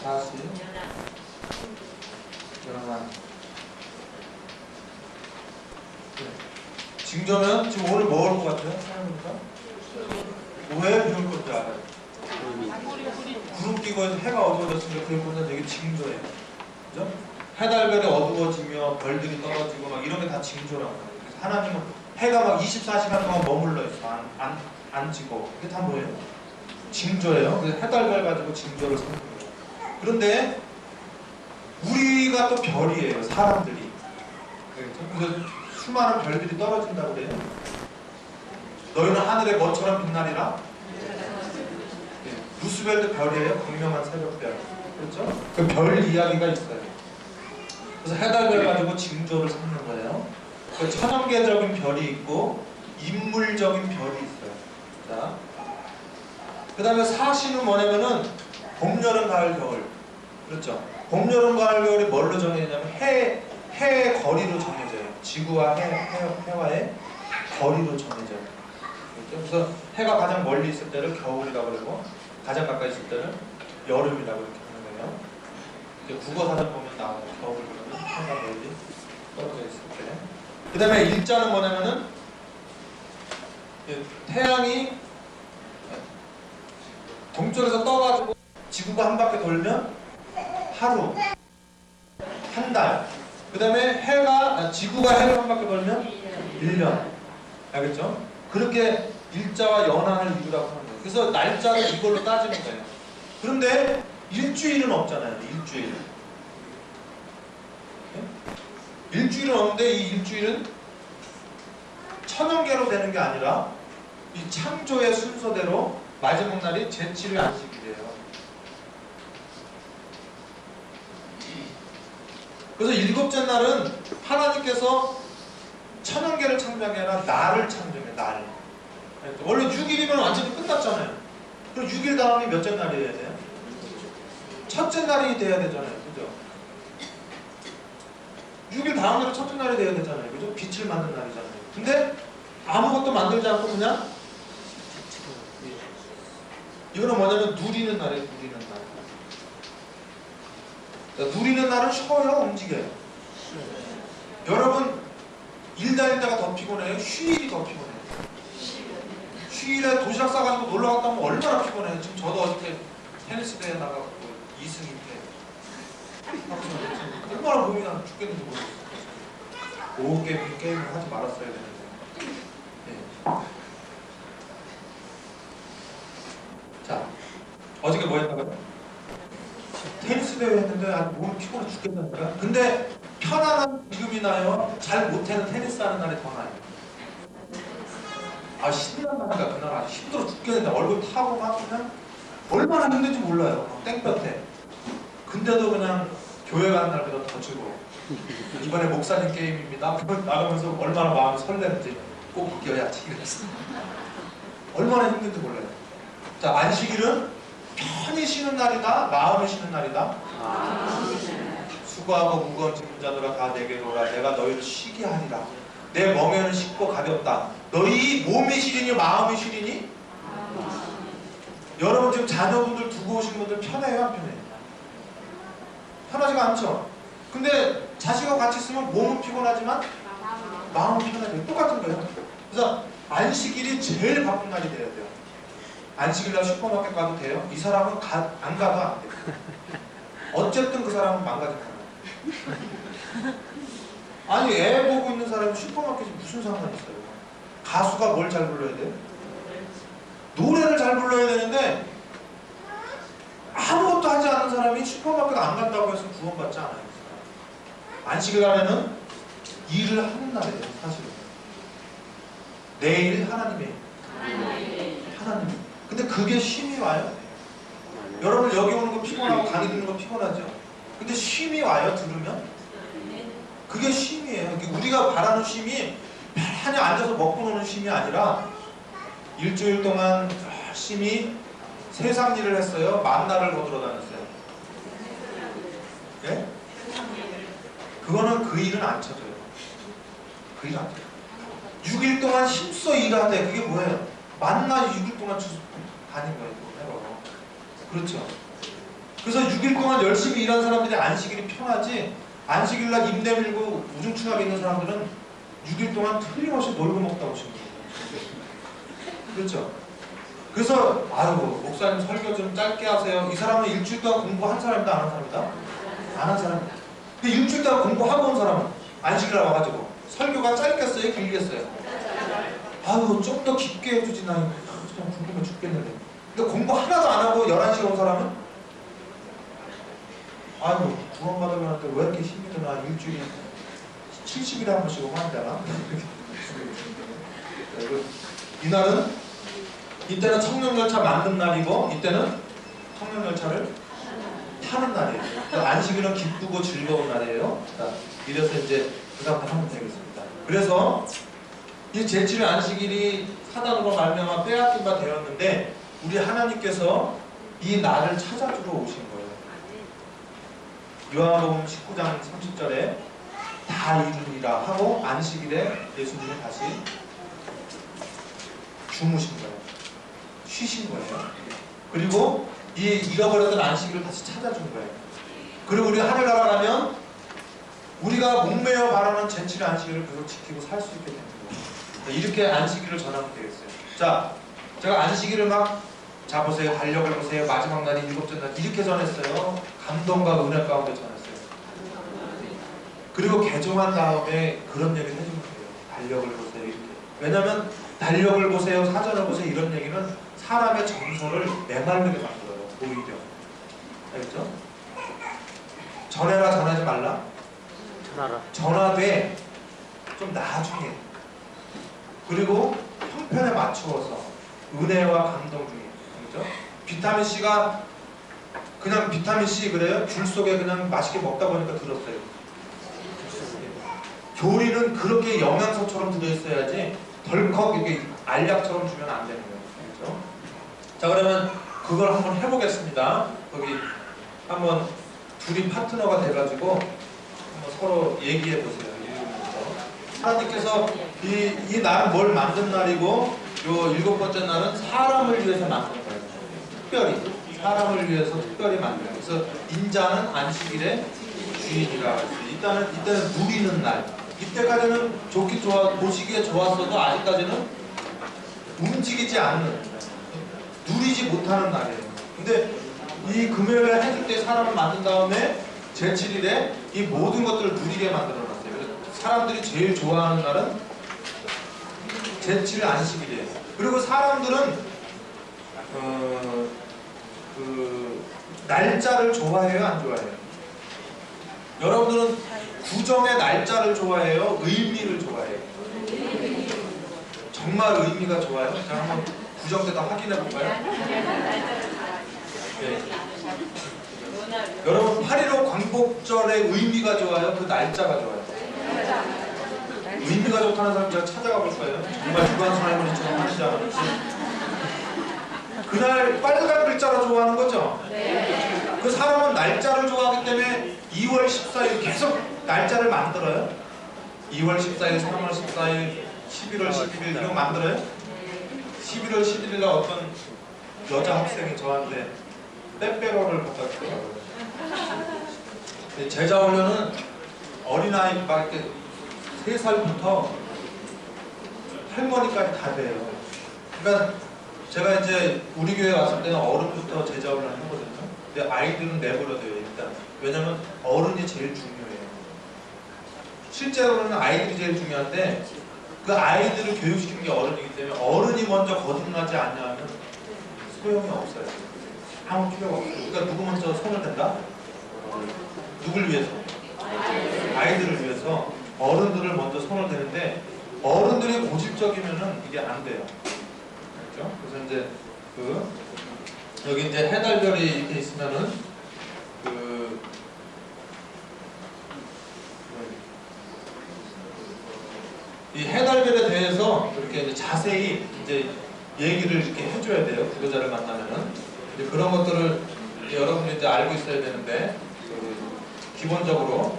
사시 연한. 징조면 지금 오늘 뭐 올 것 같아요? 생각해보니까 왜 비올 것줄 알아요? 구름 끼고 해가 어두워졌으니까 그게 보면 되게 징조예요. 그죠? 해달별이 어두워지며 별들이 떨어지고 막 이런 게 다 징조라고 해요. 그래서 하나님은 해가 막 24시간 동안 머물러 있어. 안 지고. 그게 다 뭐예요? 징조예요. 그래서 해달별 가지고 징조를 삼는 거예요. 그런데 우리가 또 별이에요. 사람들이. 그래서 수많은 별들이 떨어진다고 그래요. 너희는 하늘에 뭐처럼 빛나리라? 루스벨도 별이에요. 광명한 새벽별. 그렇죠? 그 별 이야기가 있어요. 그래서 해달별 가지고 징조를 삼는 거예요. 그 천연계적인 별이 있고 인물적인 별이 있어요. 자, 그 다음에 사시는 뭐냐면은 봄, 여름, 가을, 겨울. 그렇죠? 봄, 여름, 가을, 겨울이 뭘로 정해지냐면 해의 거리로 정해져요. 지구와 해와의 거리로 정해져요. 그렇죠? 그래서 해가 가장 멀리 있을 때를 겨울이라고 그러고 가장 가까이 있을 때는 여름이라고 이렇게 하는 거예요. 이제 국어사전 보면 나와요. 겨울 그러면 해가 멀리 떨어져 있을 때. 그 다음에 일자는 뭐냐면은 태양이 동쪽에서 떠가지고 지구가 한 바퀴 돌면 하루, 한 달. 그 다음에 지구가 해를 한 바퀴 돌면 1년. 알겠죠? 그렇게 일자와 연한을 이루라고 하는 거예요. 그래서 날짜를 이걸로 따지는 거예요. 그런데 일주일은 없잖아요. 일주일. 일주일은 없는데 이 일주일은 천연계로 되는 게 아니라 이 창조의 순서대로 마지막 날이 제7일 안식일이에요. 그래서 일곱째 날은 하나님께서 천연계를 창조한 게 아니라 날을 창조해요. 날. 원래 6일이면 완전히 끝났잖아요. 그럼 6일 다음이 몇째 날이어야 돼요? 첫째 날이 돼야 되잖아요. 그죠? 6일 다음 날이 첫째 날이 돼야 되잖아요. 그죠? 빛을 만든 날이잖아요. 근데 아무것도 만들지 않고 그냥 이거는 뭐냐면 누리는 날이에요. 누리는 날. 누리는 날은 쉬어요? 움직여요? 여러분 일 다닐 때가 더 피곤해요? 휴일이 더 피곤해요? 휴일에 도시락 싸가지고 놀러 갔다 오면 얼마나 피곤해요? 지금 저도 어저께 테니스 대회 나가고 2승 2패 얼마나 몸이 나 죽겠는지 모르겠어요. 오후 게임을 하지 말았어야 되는데. 네. 자, 어저께 뭐 했다고요? 테니스 대회 했는데 몸이 피곤해 죽겠다니까. 근데 편안한 지금이 나요? 잘 못하는 테니스 하는 날이 더 나요. 신난다니까 그날 아주 힘들어 죽겠는데 얼굴 타고 막 그냥 얼마나 힘든지 몰라요. 땡볕에. 근데도 그냥 교회 가는 날보다 더 즐거워. 이번에 목사님 게임입니다. 나가면서 얼마나 마음이 설레는지 꼭 이겨야지. 그래서 얼마나 힘든지 몰라요. 자, 안식일은 편히 쉬는 날이다, 마음이 쉬는 날이다. 수고하고 무거운 짐진 자들아 다 내게로 오라. 내가 너희를 쉬게 하리라. 내 멍에는 쉽고 가볍다. 너희 몸이 시리니 마음이 시리니? 여러분 지금 자녀분들 두고 오신 분들 편해요, 안 편해요? 편하지가 않죠? 근데 자식하고 같이 있으면 몸은 피곤하지만 마음은 편해져요. 똑같은 거예요. 그래서 안식일이 제일 바쁜 날이 돼야 돼요. 안식일날 슈퍼마켓 가도 돼요? 이 사람은 안 가도 안 돼요. 어쨌든 그 사람은 망가질 거예요. 아니 애 보고 있는 사람이 슈퍼마켓이 무슨 상관이 있어요? 가수가 뭘 잘 불러야 돼요? 노래를 잘 불러야 되는데 아무것도 하지 않는 사람이 슈퍼마켓 안 간다고 해서 구원받지 않아요. 안식일날에는 일을 하는 날이에요. 사실은 내일 하나님의 하나님. 근데 그게 쉼이 와요? 여러분 여기 오는 거 피곤하고 강의 듣는 거 피곤하죠? 근데 쉼이 와요? 들으면? 그게 쉼이에요. 우리가 바라는 쉼이 편히 앉아서 먹고 노는 쉼이 아니라 일주일 동안 열심히 세상 일을 했어요. 만나를 거두러 다녔어요. 예? 그거는 그 일은 안 쳐져요. 그 일은 안 쳐져요. 6일 동안 힘써 일하되 그게 뭐예요? 만나 6일 동안 다닌 거예요. 그렇죠. 그래서 6일 동안 열심히 일한 사람들이 안식일이 편하지, 안식일날 입 내밀고 우중충하게 있는 사람들은 6일 동안 틀림없이 놀고 먹다 오신 거예요. 그렇죠. 그래서 목사님 설교 좀 짧게 하세요. 이 사람은 일주일 동안 공부한 사람이다, 안 한 사람이다? 안 한 사람. 근데 일주일 동안 공부하고 온 사람은 안식일날 와가지고 설교가 짧겠어요? 길겠어요? 좀 더 깊게 해주지. 나 그냥 궁금해 죽겠는데. 근데 공부 하나도 안 하고 11시에 온 사람은 구원받으려는데 왜 이렇게 힘이 드나. 일주일에 70일에 한 번씩 오면 안 되나? 이날은 이때는 청룡열차 만든 날이고 이때는 청룡열차를 타는 날이에요. 안식일은 기쁘고 즐거운 날이에요. 자, 이래서 이제 그 다음부터 하면 되겠습니다. 그래서 이 제7일 안식일이 사단으로 말미암아 빼앗긴 바 되었는데 우리 하나님께서 이 날을 찾아주러 오신 거예요. 요한복음 19장 30절에 다 이루리라 하고 안식일에 예수님이 다시 주무신 거예요. 쉬신 거예요. 그리고 이 잃어버렸던 안식일을 다시 찾아준 거예요. 그리고 우리 하늘나라 가면 우리가 목매어 바라는 제7의 안식일을 계속 지키고 살 수 있게 되는 거예요. 이렇게 안식일을 전하면 되겠어요. 자, 제가 안식일을 자 보세요. 달력을 보세요. 마지막 날이 일곱째 날 이렇게 전했어요. 감동과 은혜 가운데 전했어요. 그리고 개종한 다음에 그런 얘기를 해주면 돼요. 달력을 보세요. 이렇게. 왜냐하면 달력을 보세요. 사전을 보세요. 이런 얘기는 사람의 정서를 메마르게 만들어요. 오히려. 알겠죠? 전해라 전하지 말라? 전하되 좀 나중에. 그리고 형편에 맞추어서 은혜와 감동 중에. 그렇죠? 비타민C가 그냥 비타민C 그래요? 줄 속에 그냥 맛있게 먹다 보니까 들었어요. 교리는 그렇게 영양소처럼 들어있어야지 덜컥 이렇게 알약처럼 주면 안 되는 거예요. 그렇죠? 자, 그러면 그걸 한번 해보겠습니다. 거기 한번 둘이 파트너가 돼가지고 한번 서로 얘기해 보세요. 하나님께서 이 날은 뭘 만든 날이고 요 일곱 번째 날은 사람을 위해서 만든 거예요. 특별히 사람을 위해서 특별히 만든 거예요. 그래서 인자는 안식일의 주인이라고 했어요. 이때는 누리는 날. 이때까지는 좋긴 보시기에 좋았어도 아직까지는 움직이지 않는, 누리지 못하는 날이에요. 근데 이 금요일에 해줄 때 사람을 만든 다음에 제7일에 이 모든 것들을 누리게 만들어놨어요. 그래서 사람들이 제일 좋아하는 날은 제7일 안식일이에요. 그리고 사람들은 날짜를 좋아해요, 안 좋아해요? 여러분들은 구정의 날짜를 좋아해요, 의미를 좋아해요? 정말 의미가 좋아요? 자, 한번 구정 때 다 확인해 볼까요? 네. 여러분 8.15 광복절의 의미가 좋아요? 그 날짜가 좋아요? 의미가 좋다는 사람 제가 찾아가 볼 거예요. 정말 유관순 할머니처럼 하시지 않았지? 그날 빨간 글자로 좋아하는 거죠? 네. 그 사람은 날짜를 좋아하기 때문에 2월 14일 계속 날짜를 만들어요. 2월 14일, 3월 14일, 11월 11일 이거 만들어요? 11월 11일 날 어떤 여자 학생이 저한테 빼빼로를 갖다 주더라고요. 제자 훈련은 어린아이 막 이렇게 3살부터 할머니까지 다 돼요. 그러니까 제가 이제 우리 교회 왔을 때는 어른부터 제자 훈련을 하거든요. 근데 아이들은 내버려둬요, 일단. 왜냐면 어른이 제일 중요해요. 실제로는 아이들이 제일 중요한데 그 아이들을 교육시키는 게 어른이기 때문에 어른이 먼저 거듭나지 않냐면 소용이 없어요. 아무 필요가 없어요. 그러니까 누구 먼저 손을 댄다? 누굴 위해서? 아이들을 위해서 어른들을 먼저 손을 대는데 어른들이 고집적이면은 이게 안 돼요. 그렇죠? 그래서 이제 여기 이제 해달별이 이렇게 있으면은 이 해달별에 대해서 이렇게 이제 자세히 이제 얘기를 이렇게 해줘야 돼요. 구독자를 만나면은 이제 그런 것들을 이제 여러분이 이제 알고 있어야 되는데 기본적으로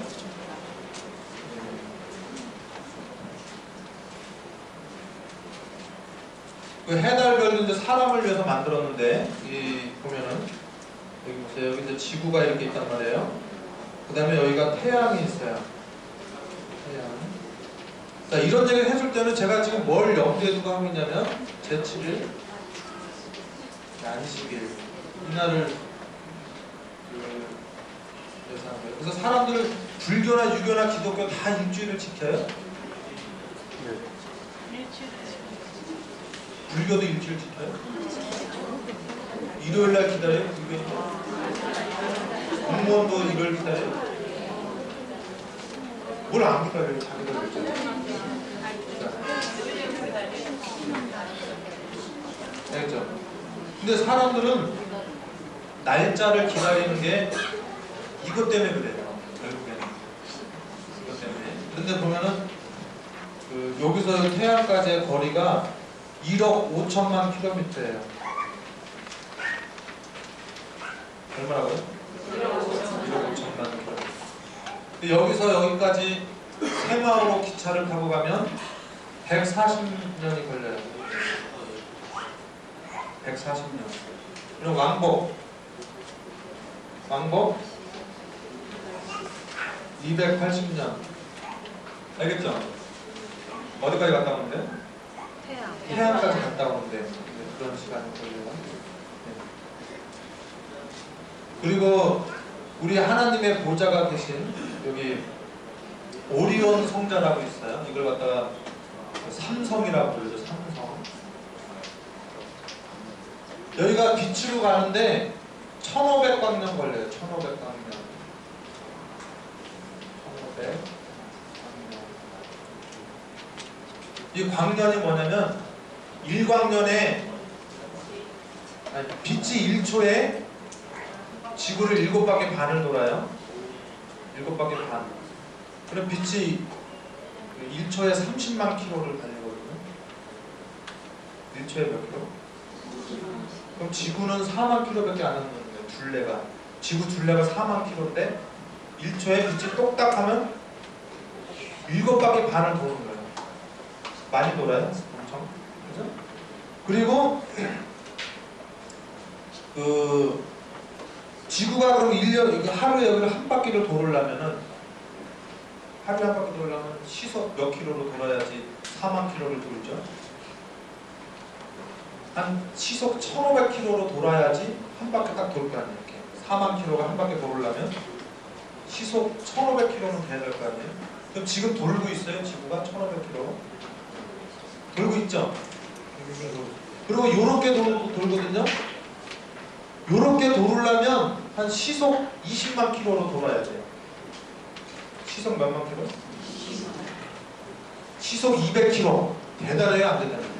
그 해달별도 이제 사람을 위해서 만들었는데 이 보면은 여기 보세요. 여기 이제 지구가 이렇게 있단 말이에요. 그 다음에 여기가 태양이 있어요. 태양. 자, 이런 얘기를 해줄 때는 제가 지금 뭘 염두에 두고 하고 있냐면 제7일 안식일 이날을 예상한 거예요. 그래서 사람들은 불교나 유교나 기독교 다 일주일을 지켜요? 불교도 일주일 지켜요? 일요일날 기다려요? 불교? 공무원도 일요일 기다려요? 뭘 안 기다려요? 자기들 기다려요. 알겠죠? 근데 사람들은 날짜를 기다리는 게 이것 때문에 그래요. 결국에는 이것 때문에. 그런데 보면은 여기서 태양까지의 거리가 1억 5천만 킬로미터예요. 얼마라고요? 1억 5천만 킬로미터. 근데 여기서 여기까지 새마을호 기차를 타고 가면 140년이 걸려요. 140년. 그리고 왕복 280년. 알겠죠? 어디까지 갔다 오는데? 태양까지 갔다 오는데 그런 시간이 걸려요. 그리고 우리 하나님의 보좌가 계신 여기 오리온 성자라고 있어요. 이걸 갖다가 삼성이라고 부르죠. 삼성. 여기가 빛으로 가는데 1500광년 걸려요. 1500광년. 1500광년. 이 광년이 뭐냐면 1광년에 빛이 1초에 지구를 7바퀴 반을 돌아요. 7바퀴 반. 그럼 빛이 1초에 30만 킬로를 달리거든요. 1초에 몇 킬로? 그럼 지구는 4만 킬로밖에 안 하는 거예요. 둘레가. 지구 둘레가 4만 킬로인데 1초에 빛이 똑딱하면 7바퀴 반을 도는 거예요. 많이 돌아요. 엄청. 그죠? 그리고 지구가 그럼 1년 하루에 여기를 한 바퀴를 돌으려면은 하루에 한 바퀴 돌으려면 시속 몇 킬로로 돌아야지 4만 킬로를 돌죠. 한 시속 1500킬로로 돌아야지 한 바퀴 딱 돌 거 아니에요. 이렇게 4만 킬로가 한 바퀴 돌으려면 시속 1500킬로는 돼야 될 거 아니에요. 그럼 지금 돌고 있어요. 지구가 1500킬로 돌고 있죠. 그리고 요렇게 돌거든요. 요렇게 돌으려면 한 시속 20만 킬로로 돌아야 돼요. 시속 몇만 킬로? 시속 200킬로. 대단해요, 안 대단해요?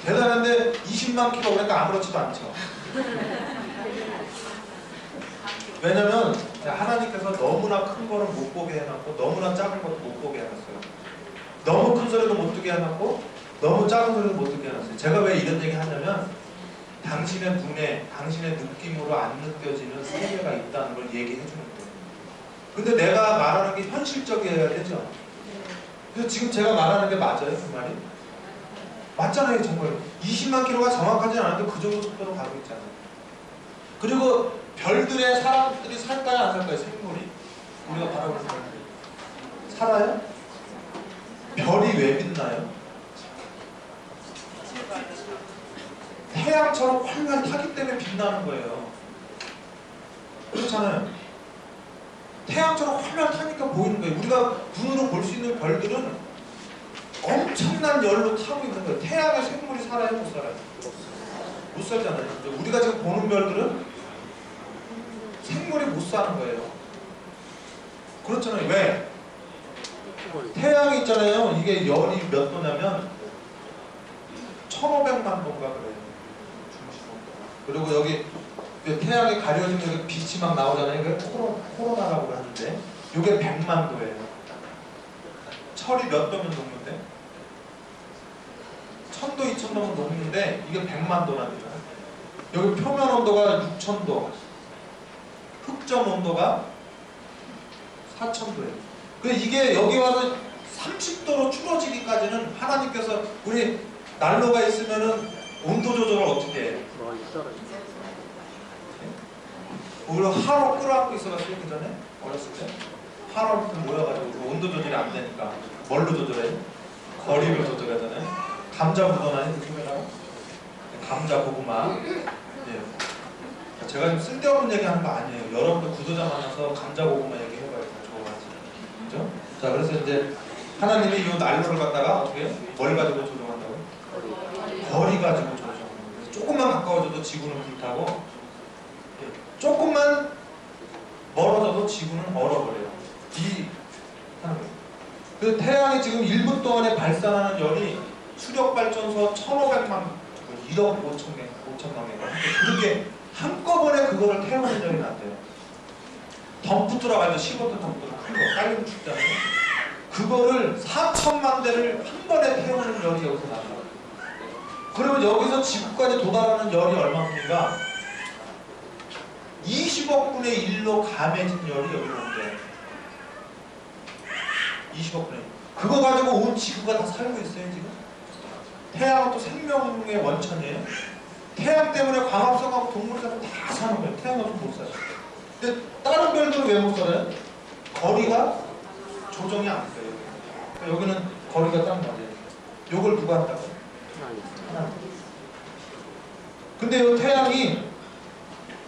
대단한데 20만 킬로 그러니까 아무렇지도 않죠. 왜냐면 하나님께서 너무나 큰 거는 못 보게 해놨고 너무나 작은 것도 못 보게 해놨어요. 너무 큰 소리도 못 듣게 해놨고 너무 작은 소리도 못 듣게 해놨어요. 제가 왜 이런 얘기 하냐면 당신의 눈에, 당신의 느낌으로 안 느껴지는 세계가 있다는 걸 얘기해 주는 거예요. 근데 내가 말하는 게 현실적이어야 되죠. 그래서 지금 제가 말하는 게 맞아요? 그 말이? 맞잖아요. 정말 20만 킬로가 정확하지 않아도 그 정도 속도로 가고 있잖아요. 그리고 별들의 사람들이 살까요? 안 살까요? 생물이? 우리가 바라보는 별들이 살아요? 별이 왜 빛나요? 태양처럼 활활 타기 때문에 빛나는 거예요. 그렇잖아요. 태양처럼 활활 타니까 보이는 거예요. 우리가 눈으로 볼 수 있는 별들은 엄청난 열로 타고 있는 거예요. 태양의 생물이 살아요? 못 살아요? 못 살잖아요. 우리가 지금 보는 별들은 생물이 못 사는 거예요. 그렇잖아요. 왜? 태양이 있잖아요. 이게 열이 몇 도냐면 1500만 도인가 그래요. 그리고 여기 태양이 가려지면 여기 빛이 막 나오잖아요. 이게 코로나라고 하는데 이게 100만 도예요. 철이 몇 도면 녹는데? 1000도, 2000도면 녹는데 이게 100만 도랍니다. 여기 표면 온도가 6000도, 흑점 온도가 4000도예요. 그래서 이게 여기 와서 30도로 추워지기까지는 하나님께서 우리 난로가 있으면은 온도 조절을 어떻게 해요? 우리 하로 끌어안고 있어가지고 그 전에 어렸을 때 하로 모여가지고 온도 조절이 안 되니까 뭘로 조절해? 거리를 조절하잖아요. 감자 묻어나요? 요즘에라고? 감자 고구마. 예. 제가 지금 쓸데없는 얘기하는 거 아니에요. 여러분들 구도자 만나서 감자 고구마 얘기해봐요. 다 좋아하지. 그죠? 자, 그래서 이제 하나님이 이 난로를 갖다가 어떻게 해요? 뭘 가지고 조정한다고? 거리 가지고 조정하는 거예요. 조금만 가까워져도 지구는 불타고 조금만 멀어져도 지구는 얼어버려요. 그 태양이 지금 1분 동안에 발산하는 열이 수력발전소 1500만 1억 5천만 개가 그렇게 한꺼번에 그거를 태우는 열이 난대요. 덤프트럭 알죠? 15톤 덤프트럭 큰거 딸리면 죽잖아요. 그거를 4천만 대를 한 번에 태우는 열이 여기서 나요. 그러면 여기서 지구까지 도달하는 열이 얼마큼인가? 20억 분의 1로 감해진 열이 여기로 온대요. 20억 분의 1. 그거 가지고 온 지구가 다 살고 있어요 지금. 태양은 또 생명의 원천이에요. 태양 때문에 광합성하고 동물들은 다 사는 거예요. 태양 없으면 못 살아요. 근데 다른 별들은 왜 못 살아요? 거리가 조정이 안 돼요. 그러니까 여기는 거리가 딱 맞아요. 요걸 누가 한다고? 하나님. 근데 이 태양이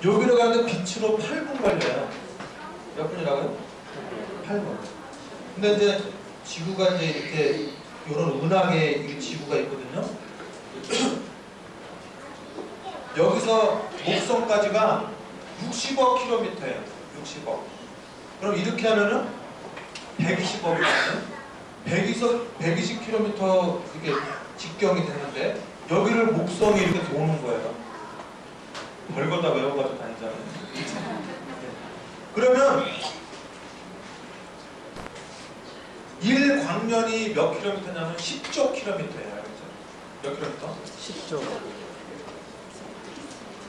여기로 가는데 빛으로 8분 걸려요. 몇 분이라고요? 8분. 근데 이제 지구가 이제 이렇게 이런 은하계 지구가 있거든요. 여기서 목성까지가 60억 킬로미터예요. 60억. 그럼 이렇게 하면은 120억이거든요. 120km 그게 직경이 되는데 여기를 목성이 이렇게 도는 거예요. 별걸 다 외워가지고 다니잖아요. 그러면 1광년이 몇 킬로미터냐면 10조 킬로미터예요. 알겠죠? 몇 킬로미터? 10조.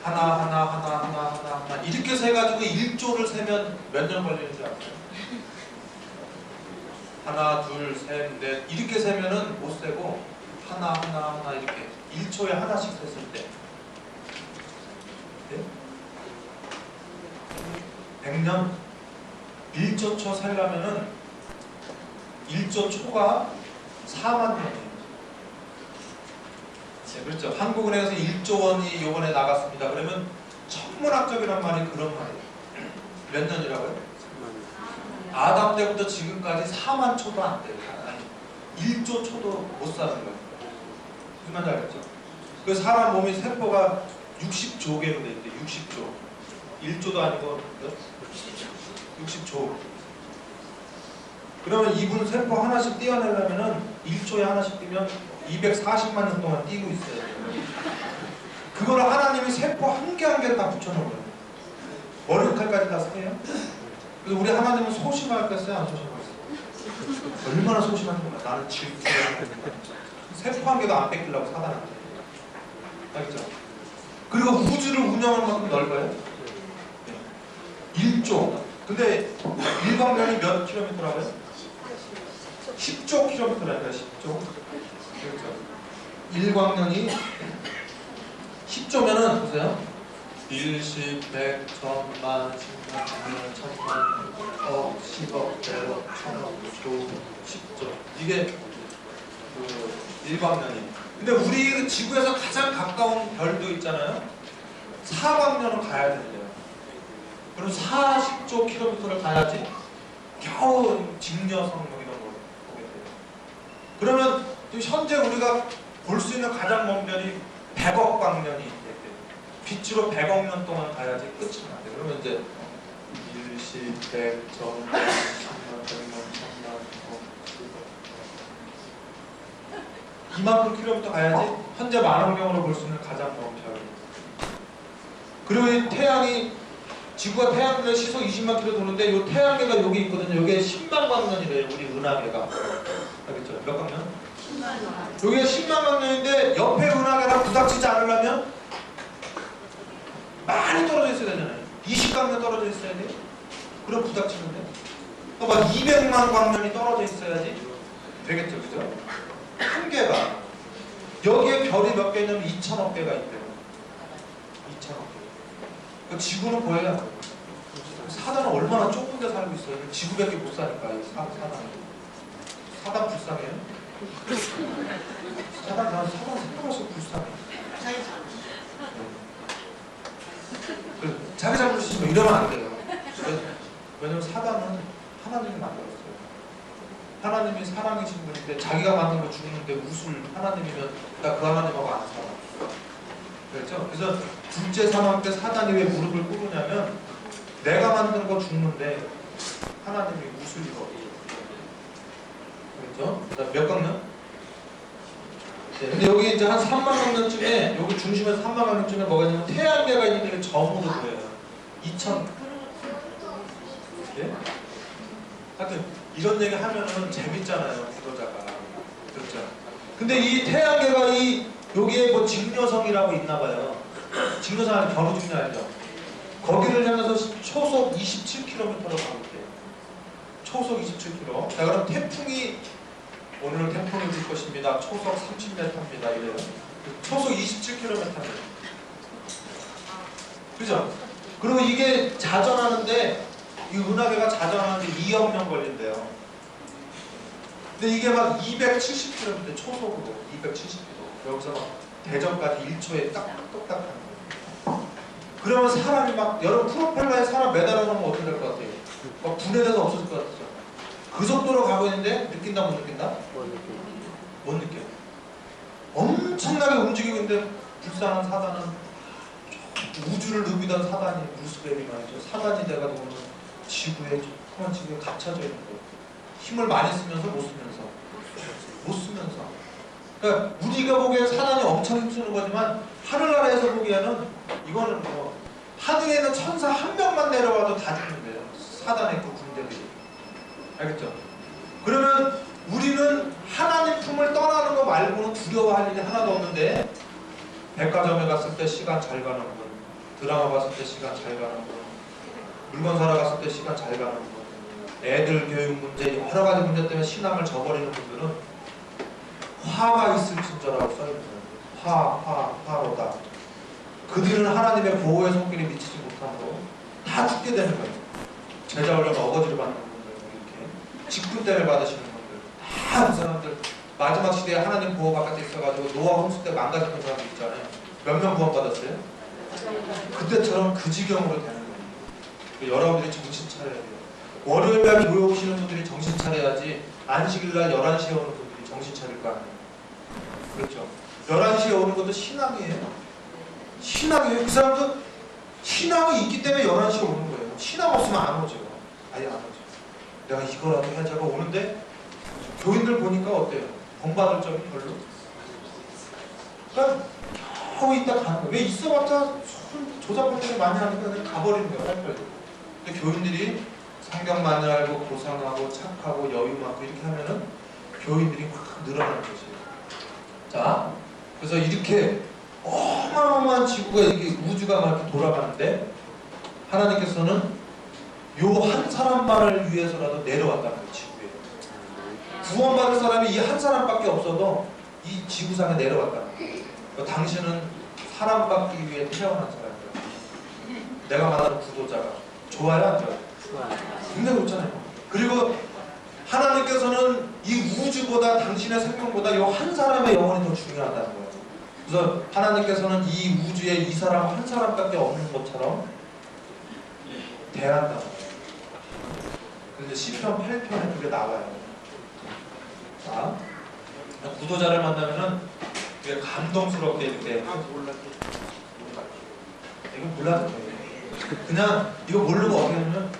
하나 이렇게 세가지고 1조를 세면 몇 년 걸리는 줄 아세요? 하나, 둘, 셋, 넷 이렇게 세면은 못 세고 하나 이렇게 1초에 하나씩 셌을 때 네? 100년 1조 초 세려면은 1조 초가 4만 년이에요. 네, 그렇죠. 한국은행에서 1조 원이 요번에 나갔습니다. 그러면 천문학적이란 말이 그런 말이에요. 몇 년이라고요? 아담 때부터 지금까지 4만 초도 안 돼요. 아니, 1조 초도 못 사는 거예요. 무슨 말인지 알겠죠? 그 사람 몸의 세포가 60조 개로 돼 있대. 60조. 1조도 아니고 60조. 그러면 이분 세포 하나씩 떼어내려면은 1초에 하나씩 띄면 240만 년 동안 띄고 있어야 돼요. 그거를 하나님이 세포 한 개 한 개 다 붙여놓은 거예요. 머리칼까지 다 세요. 그래서 우리 하나님은 소심하겠어요? 안 소심하겠어요? 얼마나 소심한지 몰라. 나는 질투를 세포 한 개도 안 뺏기려고 사단한테. 알겠죠? 그리고 우주를 운영하는 만큼 넓어요. 1조. 근데 일광년이 몇 킬로미터라고요? 10조 킬로미터라니까. 10조. 그렇죠? 일광년이 10조면은 보세요. 1, 10, 100, 1000만, 10만, 100만, 1000만, 억, 10억, 100억, 1000억, 조, 10조. 이게 그 일광년이. 근데 우리 지구에서 가장 가까운 별도 있잖아요. 사광년은 가야 된대요. 그럼 40조 킬로미터를 가야지 겨우 직녀성 뭐 이런 거 보게 돼요. 그러면 현재 우리가 볼 수 있는 가장 먼 별이 100억 광년이 있대요. 빛으로 100억 년 동안 가야지 끝이 나요. 그러면 이제 1, 10, 100, 1000, 1000만, 100만, 1000만, 2만큼 킬로미터 가야지 현재 만원경으로 볼 수 있는 가장 먼 별. 그리고 이 태양이 지구가 태양의 시속 20만 킬로 도는데 이 태양계가 여기 있거든요. 여기에 10만 광년이래요. 우리 은하계가. 알겠죠? 몇 광년? 10만 광년. 여기에 10만 광년인데 옆에 은하계랑 부닥치지 않으려면 많이 떨어져 있어야 되잖아요. 20광년 떨어져 있어야 돼요. 그럼 부닥치는데. 막 200만 광년이 떨어져 있어야지 되겠죠. 그죠? 한 개가. 여기에 별이 몇 개 있냐면 2천억 개가 있대요. 2천억 개. 그 지구는 보여요. 사단은 얼마나 좁은 데 살고 있어요. 지구밖에 못 사니까. 사단 불쌍해요. 사단 생각할수록 불쌍해. 자기 잘못이지만 이러면 안 돼요. 왜냐면 사단은 하나님이 만들었어요. 하나님이 사랑이신 분인데 자기가 만든 거 죽는데 무술 하나님이면 나 그 하나님하고 안 살아. 그렇죠? 그래서 둘째 사망 때 사단이 왜 무릎을 꿇으냐면 내가 만든 거 죽는데 하나님이 무술이거. 그렇죠? 그다음 몇 광년? 네, 근데 여기 이제 한 3만 광년쯤에 여기 중심에서 3만 광년쯤에 뭐가 있냐면 태양계가 있는 게 점으로 보여요. 2000. 예? 하여튼 이런 얘기 하면은 재밌잖아요, 구도자가. 그렇죠? 근데 이 태양계가 여기에 뭐 직녀성이라고 있나봐요. 직녀성 아니면 견우직녀 알죠? 거기를 향해서 초속 27km로 가고 있대요. 초속 27km. 자, 그럼 태풍이 오늘 태풍이 불 것입니다. 초속 30m입니다. 이래요. 초속 27km입니다. 그죠? 그리고 이게 자전하는데 이 은하계가 자전하는데 2억 년 걸린대요. 근데 이게 막 270km 초속으로 270km 여기서 막 대전까지 1초에 딱딱딱 하는 거예요. 그러면 사람이 막 여러분 프로펠러에 사람 매달아 놓으면 어떻게 될 것 같아요? 막 분해돼서 없어질 것 같죠? 그 속도로 가고 있는데 느낀다 못 느낀다? 못 느껴. 엄청나게 움직이고 있는데 불쌍한 사단은 우주를 누비던 사단이 루스벨이 말이죠. 사단이 돼가지고 오늘 지구에 조그만 지구에 갇혀져 있는 거예요. 힘을 많이 쓰면서 못 쓰면서. 그러니까 우리가 보기엔 사단이 엄청 힘쓰는 거지만 하늘나라에서 보기에는 이거는 뭐 하늘에 있는 천사 한 명만 내려와도 다 죽는데요. 사단의 그 군대들이. 알겠죠? 그러면 우리는 하나님 품을 떠나는 거 말고는 두려워할 일이 하나도 없는데 백화점에 갔을 때 시간 잘 가는 분, 드라마 봤을 때 시간 잘 가는 분, 물건 사러 갔을 때 시간 잘 가는 분, 애들 교육 문제, 여러 가지 문제 때문에 신앙을 저버리는 분들은 화가 있을진저라고 써있는 화로다. 그들은 하나님의 보호의 손길에 미치지 못함으로 다 죽게 되는 거예요. 제자 훈련 어거지를 받는 분들, 이렇게 직분대를 받으시는 분들, 다 그 사람들 마지막 시대에 하나님 보호 바깥에 있어가지고 노아 홍수 때 망가졌던 사람들 있잖아요. 몇 명 구원받았어요? 그때처럼 그 지경으로 되는 거예요. 여러분들이 정신 차려야 돼요. 월요일날 교회 오시는 분들이 정신 차려야지 안식일날 11시에 오는 분들이 정신 차릴 거 아니에요. 그렇죠. 11시에 오는 것도 신앙이에요. 신앙이에요. 그 사람도 신앙이 있기 때문에 11시에 오는 거예요. 신앙 없으면 안 오죠. 아예 안 오죠. 내가 이거라도 해야지 하고 오는데 교인들 보니까 어때요? 본받을 점이 별로? 그러니까 겨우 있다 가는 거예요. 왜 있어봤자 조잡분들이 많이 하니까 그냥 가버리는 거예요. 빨리빨리. 근데 교인들이 성경 많이 알고 고상하고 착하고 여유 많고 이렇게 하면은 교인들이 확 늘어나는 것이에요. 자, 그래서 이렇게 어마어마한 지구가 이게 우주가 막 이렇게 돌아가는데 하나님께서는 요 한 사람만을 위해서라도 내려왔다는 거예요. 지구에. 구원받을 사람이 이 한 사람밖에 없어도 이 지구상에 내려왔다는 거예요. 당신은 사랑받기 위해 태어난 사람이에요. 내가 말하는 구도자가 좋아요, 안 좋아요? 굉장히 좋잖아요. 그리고 하나님께서는 이 우주보다 당신의 생명보다 이 한 사람의 영혼이 더 중요하다는 거예요. 그래서 하나님께서는 이 우주에 이 사람 한 사람밖에 없는 것처럼 대한다는 거예요. 그래서 시편 8편에 그게 나와요. 자, 구도자를 만나면은 그게 감동스럽게 이렇게 이거 몰라도 돼요. 그냥 이거 모르고 어떻게 하면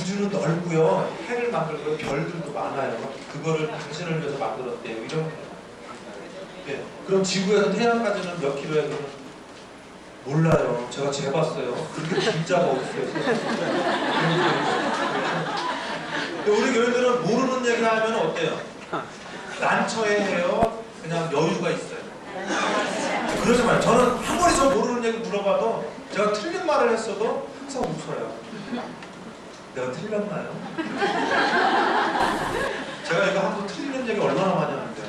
우주는 넓고요, 해를 만들고요, 별들도 많아요. 그거를 당신을 위해서 만들었대요. 이런 거예요. 네. 그럼 지구에서 태양까지는 몇 킬로예요? 그러면 몰라요. 제가 재봤어요. 그렇게 진짜가 없어요. 근데 우리 교회들은 모르는 얘기 하면 어때요? 난처해 해요. 그냥 여유가 있어요. 그러지 마요. 저는 한 번에서 모르는 얘기 물어봐도 제가 틀린 말을 했어도 항상 웃어요. 내가 틀렸나요? 제가 이거 하면서 틀리는 얘기 얼마나 많이 하는데요.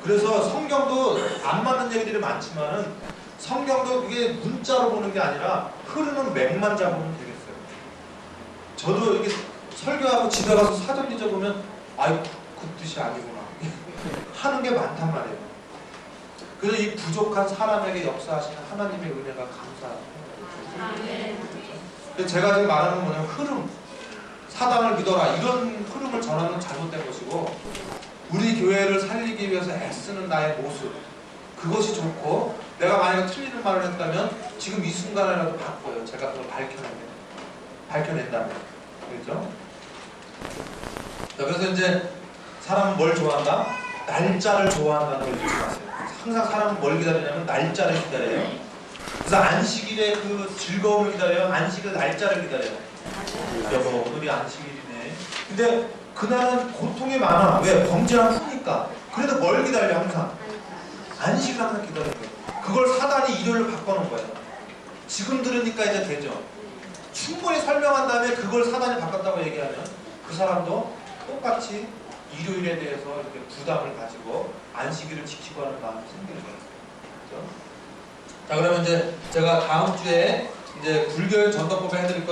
그래서 성경도 안 맞는 얘기들이 많지만은 성경도 그게 문자로 보는 게 아니라 흐르는 맥만 잡으면 되겠어요. 저도 이게 설교하고 집에 가서 사전 뒤져보면 아이 그 뜻이 아니구나 하는 게 많단 말이에요. 그래서 이 부족한 사람에게 역사하시는 하나님의 은혜가 감사합니다. 근데 제가 지금 말하는 건 뭐냐면 흐름, 사단을 믿어라 이런 흐름을 전하는 건 잘못된 것이고 우리 교회를 살리기 위해서 애쓰는 나의 모습 그것이 좋고 내가 만약에 틀리는 말을 했다면 지금 이 순간에라도 바꿔요. 제가 그걸 밝혀낸다면 그렇죠? 자, 그래서 이제 사람은 뭘 좋아한다? 날짜를 좋아한다는 걸 잊지 마세요. 항상 사람은 뭘 기다리냐면 날짜를 기다려요. 그래서 안식일에 그 즐거움을 기다려요. 안식일 날짜를 기다려요. 여보 오늘이 안식일이네. 근데 그날은 고통이 많아. 왜? 범죄랑 푸니까. 그래도 뭘 기다려 항상? 안식을 항상 기다려요. 그걸 사단이 일요일로 바꿔놓은 거예요. 지금 들으니까 이제 되죠. 충분히 설명한 다음에 그걸 사단이 바꿨다고 얘기하면 그 사람도 똑같이 일요일에 대해서 이렇게 부담을 가지고 안식일을 지키고 하는 마음이 생기는 거예요. 그렇죠? 자, 그러면 이제 제가 다음 주에 이제 불교의 전도법에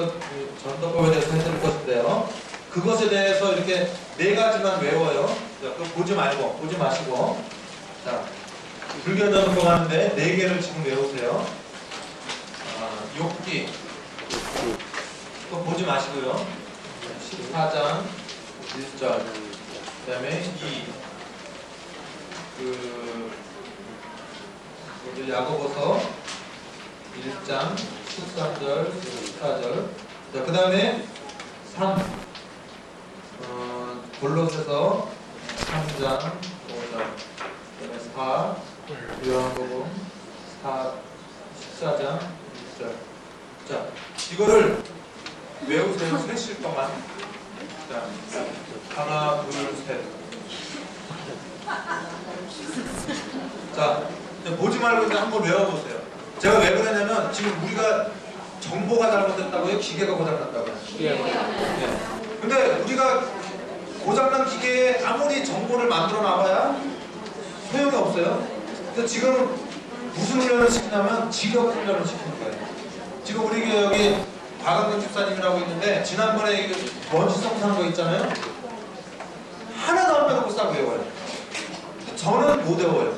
전도법에 대해서 해드릴 것인데요. 그것에 대해서 이렇게 네 가지만 외워요. 자, 그거 보지 마시고. 자, 불교 전도법 하는데 네 개를 지금 외우세요. 욕기. 그거 보지 마시고요. 14장 1절. 그 다음에 2. 야고보서 1장 13절, 14절. 자, 그 다음에 3. 골로새서 3장 5절. 그 다음에 4. 요한복음 14장 6절. 자, 이거를 외우세요. 셋일 동안. 자, 하나, 둘, 셋. 자, 보지 말고 그냥 한번 외워보세요. 제가 왜 그러냐면 지금 우리가 정보가 잘못됐다고요? 기계가 고장났다고요? 네. 근데 우리가 고장난 기계에 아무리 정보를 만들어 놔봐야 소용이 없어요. 그래서 지금 무슨 훈련을 시키냐면 지력 훈련을 시키는 거예요. 지금 우리 교회 여기 박완근 집사님이라고 있는데 지난번에 이거 원시성 산 거 있잖아요. 하나도 안 빼놓고 싹 외워요. 저는 못 외워요.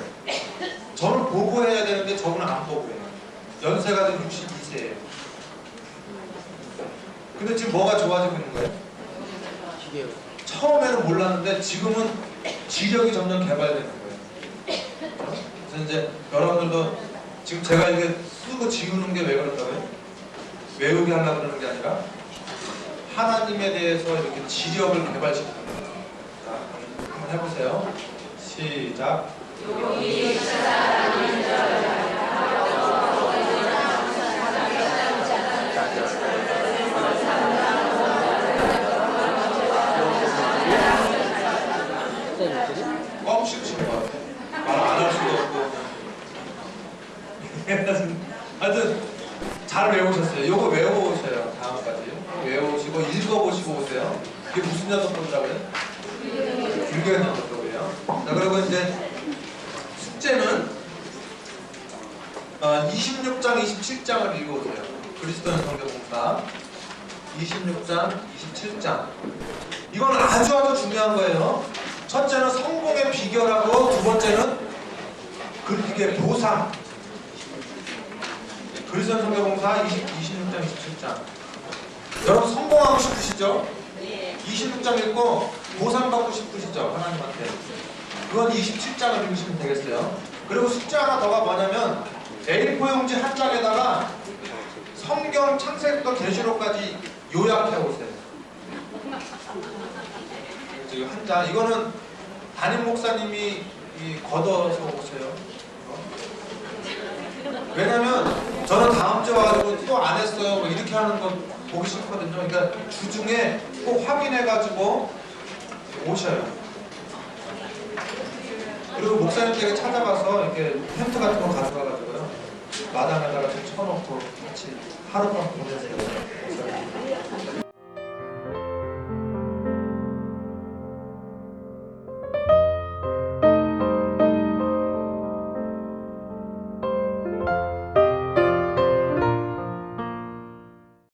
저는 보고 해야 되는데 저분은 안 보고 해요. 연세가 지금 62세예요. 근데 지금 뭐가 좋아지고 있는 거예요? 처음에는 몰랐는데 지금은 지력이 점점 개발되는 거예요. 그래서 이제 여러분들도 지금 제가 이게 쓰고 지우는 게 왜 그렇다고요? 외우게 하려고 그러는 게 아니라 하나님에 대해서 이렇게 지력을 개발시키는 거예요. 자, 한번 해보세요. 시작. 껌씩 치는 것 같아. 말 안 할 수도 없고. 하여튼 잘 외우셨어요. 요거 외워오세요. 다음까지 외우시고 읽어보시고 오세요. 이게 무슨 연도법이라고요? 불교의 연도법이에요. 자, 그리고 이제 숙제는 26장, 27장을 읽어오세요. 그리스도인 성경공사 26장, 27장. 이건 아주 중요한 거예요. 첫째는 성공의 비결하고 두 번째는 그게 보상. 그리스도인 성경공사 26장, 27장. 여러분 성공하고 싶으시죠? 26장 읽고 보상받고 싶으시죠? 하나님한테. 그건 27장을 읽으시면 되겠어요. 그리고 숙제 하나 더가 뭐냐면 A4 용지 한 장에다가 성경 창세기부터 계시록까지 요약해 오세요. 지금 한 장. 이거는 담임 목사님이 걷어서 오세요. 왜냐면 저는 다음 주에 와가지고 또 안 했어요. 뭐 이렇게 하는 거 보기 싫거든요. 그러니까 주중에 꼭 확인해가지고 오셔요. 그리고 목사님 댁에 찾아가서 이렇게 텐트 같은 거 가져와가지고요. 마당에다가 좀 쳐놓고 같이 하룻밤 보내세요.